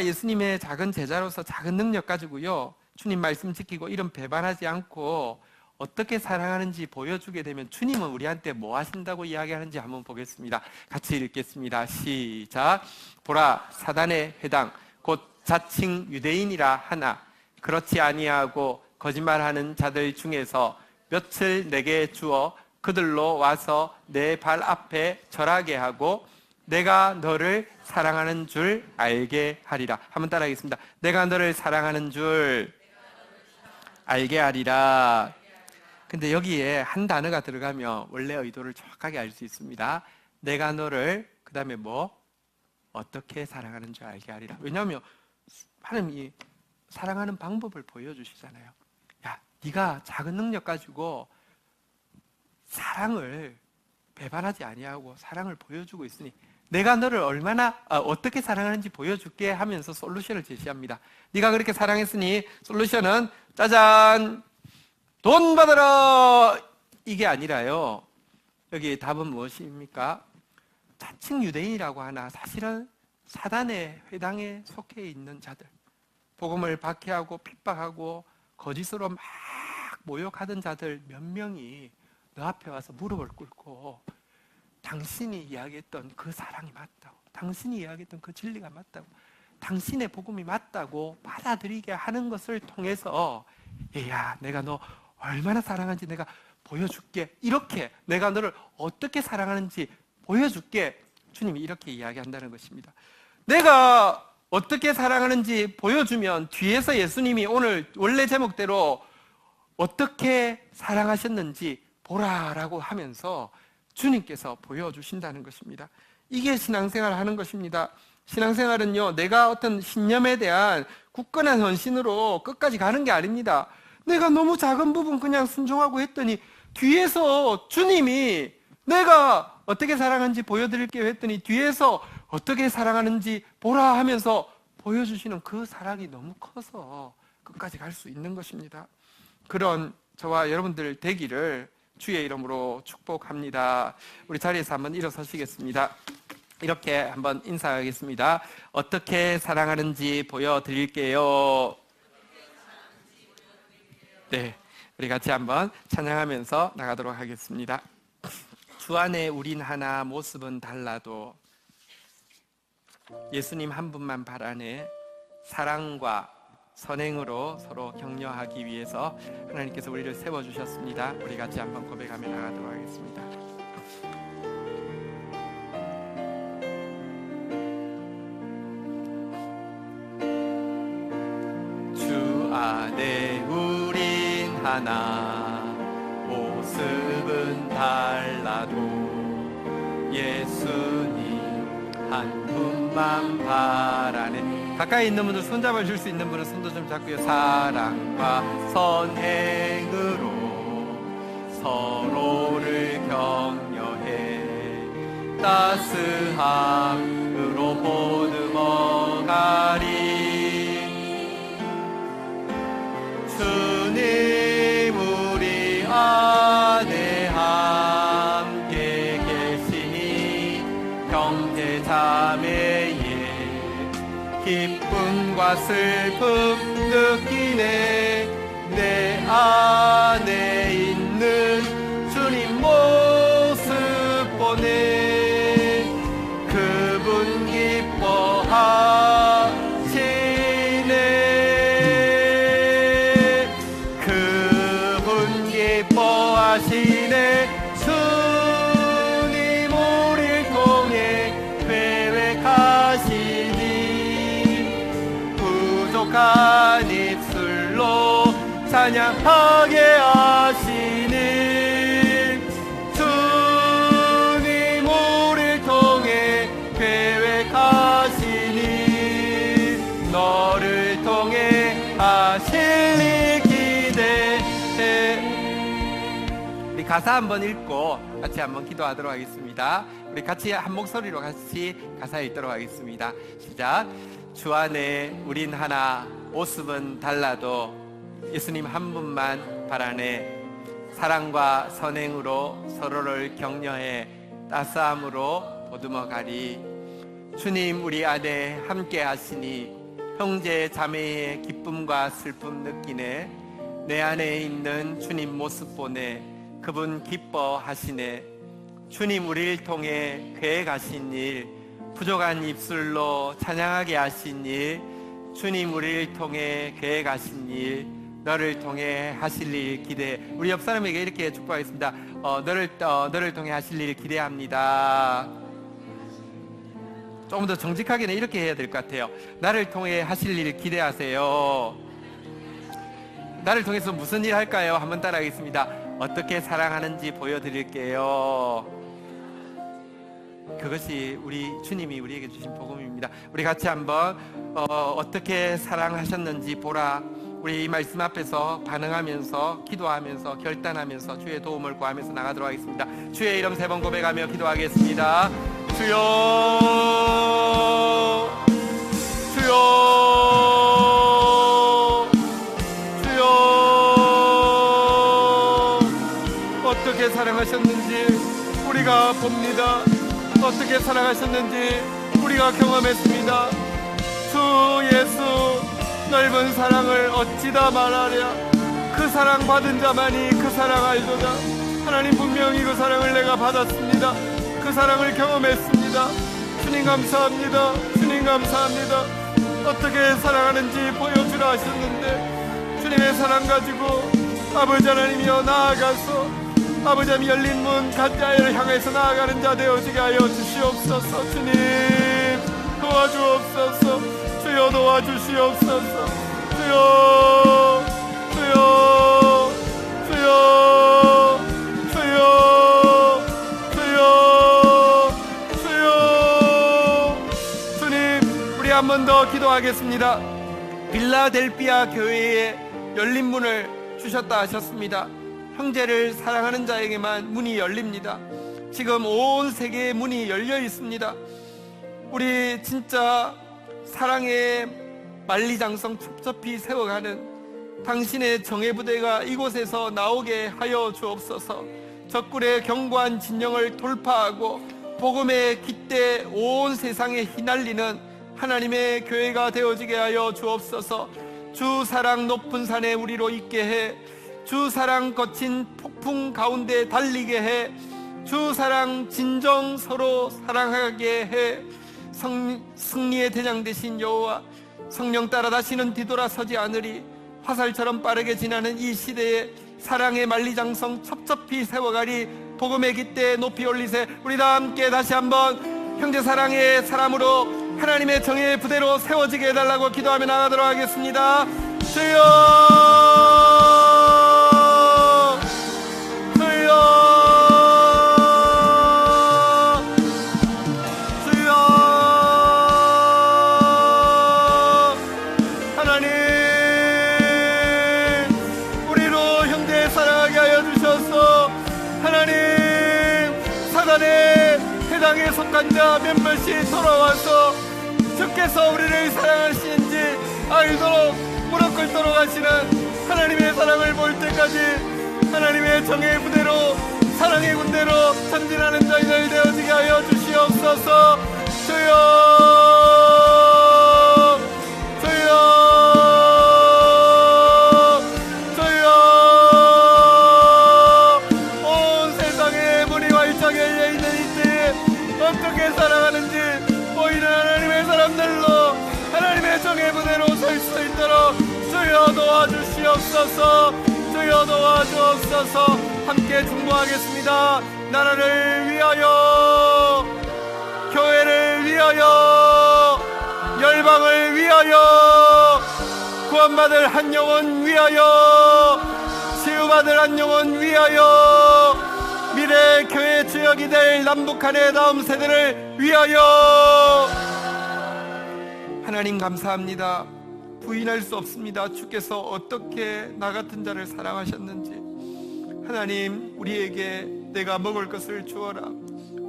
예수님의 작은 제자로서 작은 능력 가지고요, 주님 말씀 지키고 이름 배반하지 않고 어떻게 사랑하는지 보여주게 되면 주님은 우리한테 뭐 하신다고 이야기하는지 한번 보겠습니다. 같이 읽겠습니다. 시작. 보라, 사단의 회당 곧 자칭 유대인이라 하나 그렇지 아니하고 거짓말하는 자들 중에서 며칠 내게 주어 그들로 와서 내 발 앞에 절하게 하고 내가 너를 사랑하는 줄 알게 하리라. 한번 따라하겠습니다. 내가 너를 사랑하는 줄 알게 하리라. 근데 여기에 한 단어가 들어가면 원래 의도를 정확하게 알 수 있습니다. 내가 너를, 그 다음에 뭐? 어떻게 사랑하는 줄 알게 하리라. 왜냐하면 하나님이 사랑하는 방법을 보여주시잖아요. 야, 네가 작은 능력 가지고 사랑을 배반하지 아니하고 사랑을 보여주고 있으니 내가 너를 얼마나 어떻게 사랑하는지 보여줄게 하면서 솔루션을 제시합니다. 네가 그렇게 사랑했으니 솔루션은 짜잔, 돈 받아라, 이게 아니라요, 여기 답은 무엇입니까? 자칭 유대인이라고 하나 사실은 사단의 회당에 속해 있는 자들, 복음을 박해하고 핍박하고 거짓으로 막 모욕하던 자들 몇 명이 너 앞에 와서 무릎을 꿇고 당신이 이야기했던 그 사랑이 맞다고, 당신이 이야기했던 그 진리가 맞다고, 당신의 복음이 맞다고 받아들이게 하는 것을 통해서 야, 내가 너 얼마나 사랑하는지 내가 보여줄게, 이렇게 내가 너를 어떻게 사랑하는지 보여줄게, 주님이 이렇게 이야기한다는 것입니다. 내가 어떻게 사랑하는지 보여주면 뒤에서 예수님이 오늘 원래 제목대로 어떻게 사랑하셨는지 보라라고 하면서 주님께서 보여주신다는 것입니다. 이게 신앙생활을 하는 것입니다. 신앙생활은요, 내가 어떤 신념에 대한 굳건한 헌신으로 끝까지 가는 게 아닙니다. 내가 너무 작은 부분 그냥 순종하고 했더니 뒤에서 주님이 내가 어떻게 사랑하는지 보여드릴게요 했더니 뒤에서 어떻게 사랑하는지 보라 하면서 보여주시는 그 사랑이 너무 커서 끝까지 갈 수 있는 것입니다. 그런 저와 여러분들 되기를 주의 이름으로 축복합니다. 우리 자리에서 한번 일어서시겠습니다. 이렇게 한번 인사하겠습니다. 어떻게 사랑하는지 보여드릴게요. 네, 우리 같이 한번 찬양하면서 나가도록 하겠습니다. 주 안에 우린 하나 모습은 달라도 예수님 한 분만 바라네 사랑과 선행으로 서로 격려하기 위해서 하나님께서 우리를 세워주셨습니다. 우리 같이 한번 고백하며 나가도록 하겠습니다. 주 안에 우린 하나 모습은 달라도 예수님 한 분만 바라네. 가까이 있는 분들 손잡아 줄 수 있는 분은 손도 좀 잡고요. 사랑과 선행으로 서로를 격려해 따스함으로 보듬어가리. 주님 우리 안에 함께 계시니 형제 자매의 기쁨과 슬픔 느끼네. 내 안에 있는 주님 모습 보네. 그분 기뻐하시네. 그분 기뻐하시네. 주님 우리를 통해 계획하시니 부족한 입술로 찬양하게 하시니. 주님 우리를 통해 계획하시니 너를 통해 하실 일 기대해. 우리 가사 한번 읽고 같이 한번 기도하도록 하겠습니다. 우리 같이 한 목소리로 같이 가사 읽도록 하겠습니다. 시작. 주 안에 우린 하나 모습은 달라도 예수님 한 분만 바라네. 사랑과 선행으로 서로를 격려해 따스함으로 보듬어 가리. 주님 우리 안에 함께 하시니 형제 자매의 기쁨과 슬픔 느끼네. 내 안에 있는 주님 모습 보네. 그분 기뻐하시네. 주님 우리를 통해 계획하신 일 부족한 입술로 찬양하게 하신 일 주님 우리를 통해 계획하신 일 너를 통해 하실 일 기대. 우리 옆 사람에게 이렇게 축복하겠습니다. 너를 통해 하실 일 기대합니다. 조금 더 정직하게는 이렇게 해야 될 것 같아요. 나를 통해 하실 일 기대하세요. 나를 통해서 무슨 일 할까요? 한번 따라하겠습니다. 어떻게 사랑하는지 보여드릴게요. 그것이 우리 주님이 우리에게 주신 복음입니다. 우리 같이 한번 어떻게 사랑하셨는지 보라. 우리 이 말씀 앞에서 반응하면서 기도하면서 결단하면서 주의 도움을 구하면서 나가도록 하겠습니다. 주의 이름 세 번 고백하며 기도하겠습니다. 주여 주여 주여 어떻게 사랑하셨는지 우리가 봅니다. 어떻게 사랑하셨는지 우리가 경험했습니다. 주 예수 넓은 사랑을 어찌다 말하랴. 그 사랑 받은 자만이 그 사랑 알도다. 하나님 분명히 그 사랑을 내가 받았습니다. 그 사랑을 경험했습니다. 주님 감사합니다. 주님 감사합니다. 어떻게 사랑하는지 보여주라 하셨는데 주님의 사랑 가지고 아버지 하나님이여 나아가서 아버지 하나님 열린 문 가짜를 향해서 나아가는 자 되어지게 하여 주시옵소서. 주님 도와주옵소서. 주여 도와주시옵소서. 주여 주여 주여 주여 주여 주여. 주님 우리 한 번 더 기도하겠습니다. 빌라델피아 교회에 열린 문을 주셨다 하셨습니다. 형제를 사랑하는 자에게만 문이 열립니다. 지금 온 세계의 문이 열려 있습니다. 우리 진짜 사랑의 만리장성 첩첩히 세워가는 당신의 정예부대가 이곳에서 나오게 하여 주옵소서. 적군의 견고한 진영을 돌파하고 복음의 깃대 온 세상에 휘날리는 하나님의 교회가 되어지게 하여 주옵소서. 주 사랑 높은 산에 우리로 있게 해 주 사랑 거친 폭풍 가운데 달리게 해 주 사랑 진정 서로 사랑하게 해 승리의 대장 되신 여호와, 성령 따라 다시는 뒤돌아서지 않으리. 화살처럼 빠르게 지나는 이 시대에 사랑의 만리장성 첩첩히 세워가리. 복음의 깃대 높이 올리세. 우리 다 함께 다시 한번 형제 사랑의 사람으로 하나님의 정의 부대로 세워지게 해달라고 기도하며 나가도록 하겠습니다. 주여, 주여, 주여. 하나님, 우리로 형제 사랑하게 하여 주셔서 하나님, 사단의 해당에 속한 자 몇몇이 돌아와서 주께서 우리를 사랑하시는지 알도록 무릎 꿇도록 하시는 하나님의 사랑을 볼 때까지 하나님의 정의 부대로 사랑의 군대로 전진하는 저희들 되어지게 하여 주시옵소서. 주여, 주여, 주여. 온 세상의 문이 활짝 열려있는 이때에 어떻게 살아가는지 보이는 하나님의 사람들로 하나님의 정의 부대로 설 수 있도록 주여 도와주시옵소서. 주여 도와주옵소서. 함께 중보하겠습니다. 나라를 위하여, 교회를 위하여, 열방을 위하여, 구원받을 한 영혼 위하여, 치유받을 한 영혼 위하여, 미래 교회 주역이 될 남북한의 다음 세대를 위하여. 하나님 감사합니다. 부인할 수 없습니다. 주께서 어떻게 나 같은 자를 사랑하셨는지. 하나님, 우리에게 내가 먹을 것을 주어라,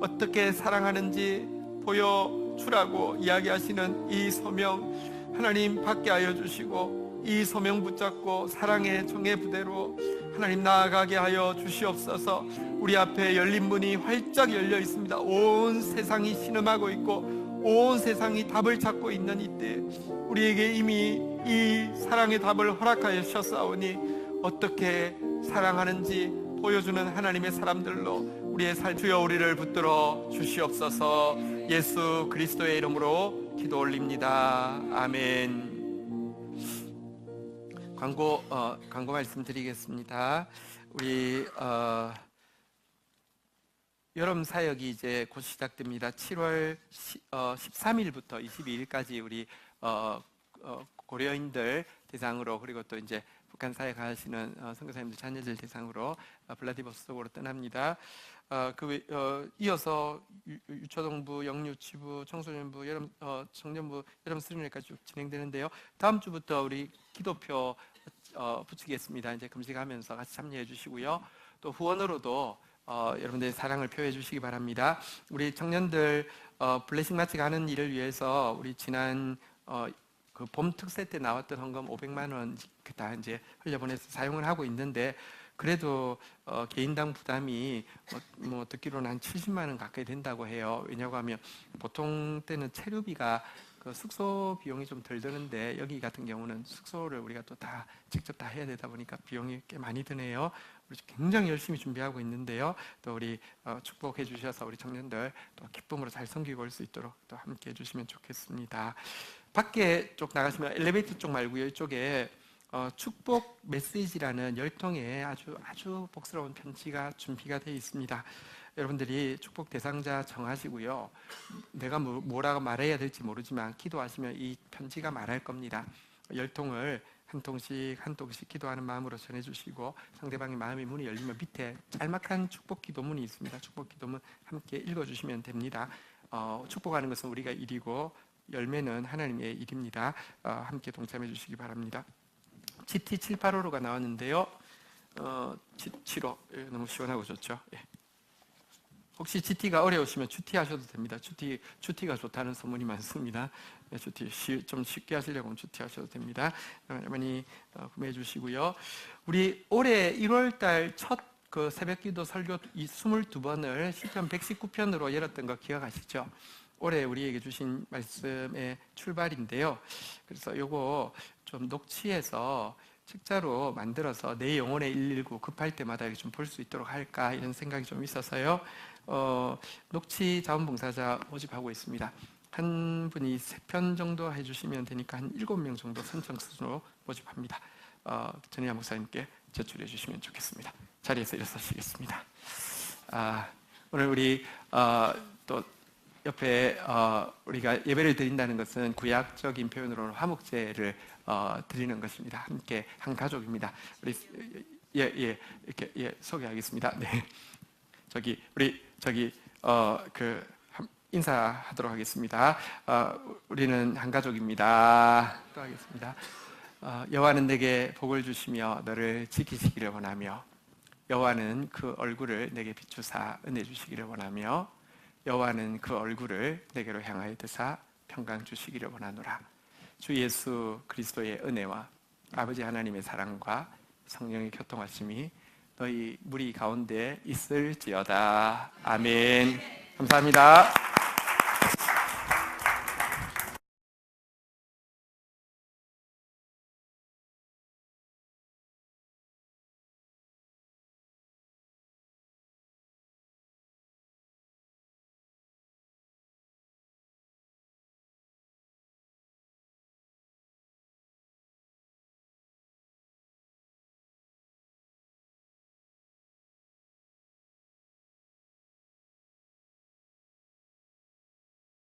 어떻게 사랑하는지 보여주라고 이야기하시는 이 소명 하나님 받게 하여 주시고, 이 소명 붙잡고 사랑의 정의 부대로 하나님 나아가게 하여 주시옵소서. 우리 앞에 열린 문이 활짝 열려 있습니다. 온 세상이 신음하고 있고 온 세상이 답을 찾고 있는 이때 우리에게 이미 이 사랑의 답을 허락하셨사오니 어떻게 사랑하는지 보여주는 하나님의 사람들로 우리의 주여 우리를 붙들어 주시옵소서. 예수 그리스도의 이름으로 기도 올립니다. 아멘. 광고 말씀드리겠습니다. 우리 여름 사역이 이제 곧 시작됩니다. 7월 13일부터 22일까지 우리 고려인들 대상으로, 그리고 또 이제 북한 사역 하시는 선교사님들 자녀들 대상으로 블라디보스톡으로 떠납니다. 이어서 유초동부, 영유치부, 청소년부, 청년부 여름 수련회까지 쭉 진행되는데요. 다음 주부터 우리 기도표 붙이겠습니다. 이제 금식하면서 같이 참여해 주시고요. 또 후원으로도 여러분들의 사랑을 표해 주시기 바랍니다. 우리 청년들 블레싱 마치 가는 일을 위해서 우리 지난 그 봄 특세 때 나왔던 헌금 500만 원 다 이제 흘려보내서 사용을 하고 있는데, 그래도 개인당 부담이 뭐 듣기로는 한 70만 원 가까이 된다고 해요. 왜냐고 하면 보통 때는 체류비가 그 숙소 비용이 좀 덜 드는데, 여기 같은 경우는 숙소를 우리가 또 다 직접 다 해야 되다 보니까 비용이 꽤 많이 드네요. 우리 굉장히 열심히 준비하고 있는데요. 또 우리 축복해 주셔서 우리 청년들 또 기쁨으로 잘 섬기고 올 수 있도록 또 함께 해주시면 좋겠습니다. 밖에 쪽 나가시면 엘리베이터 쪽 말고요, 이쪽에 축복 메시지라는 10통의 아주 복스러운 편지가 준비가 되어 있습니다. 여러분들이 축복 대상자 정하시고요. 내가 뭐라고 말해야 될지 모르지만 기도하시면 이 편지가 말할 겁니다. 10통을 한 통씩 기도하는 마음으로 전해주시고, 상대방의 마음의 문이 열리면 밑에 짤막한 축복 기도문이 있습니다. 축복 기도문 함께 읽어주시면 됩니다. 축복하는 것은 우리가 일이고 열매는 하나님의 일입니다. 함께 동참해 주시기 바랍니다. GT 785로가 나왔는데요. 7호 너무 시원하고 좋죠. 예. 혹시 GT가 어려우시면 GT 하셔도 됩니다. GT가 좋다는 소문이 많습니다. 네, GT 좀 쉽게 하시려고 하면 GT 하셔도 됩니다. 많이 구매해 주시고요. 우리 올해 1월달 첫 그 새벽기도 설교 22번을 시편 119편으로 열었던 거 기억하시죠? 올해 우리에게 주신 말씀의 출발인데요. 그래서 요거 좀 녹취해서 책자로 만들어서 내 영혼의 119 급할 때마다 이렇게 좀 볼 수 있도록 할까 이런 생각이 좀 있어서요. 녹취 자원봉사자 모집하고 있습니다. 한 분이 3편 정도 해주시면 되니까 한 7명 정도 선정순으로 모집합니다. 전희아 목사님께 제출해 주시면 좋겠습니다. 자리에서 일어서시겠습니다. 오늘 우리 또 옆에 우리가 예배를 드린다는 것은 구약적인 표현으로는 화목제를 드리는 것입니다. 함께 한 가족입니다. 우리 이렇게 소개하겠습니다. 네, 인사하도록 하겠습니다. 우리는 한 가족입니다. 또 하겠습니다. 여호와는 내게 복을 주시며 너를 지키시기를 원하며 여호와는 그 얼굴을 내게 비추사 은혜 주시기를 원하며 여호와는 그 얼굴을 내게로 향하여 드사 평강 주시기를 원하노라. 주 예수 그리스도의 은혜와 아버지 하나님의 사랑과 성령의 교통하심이 너희 무리 가운데 있을지어다. 아멘. 감사합니다.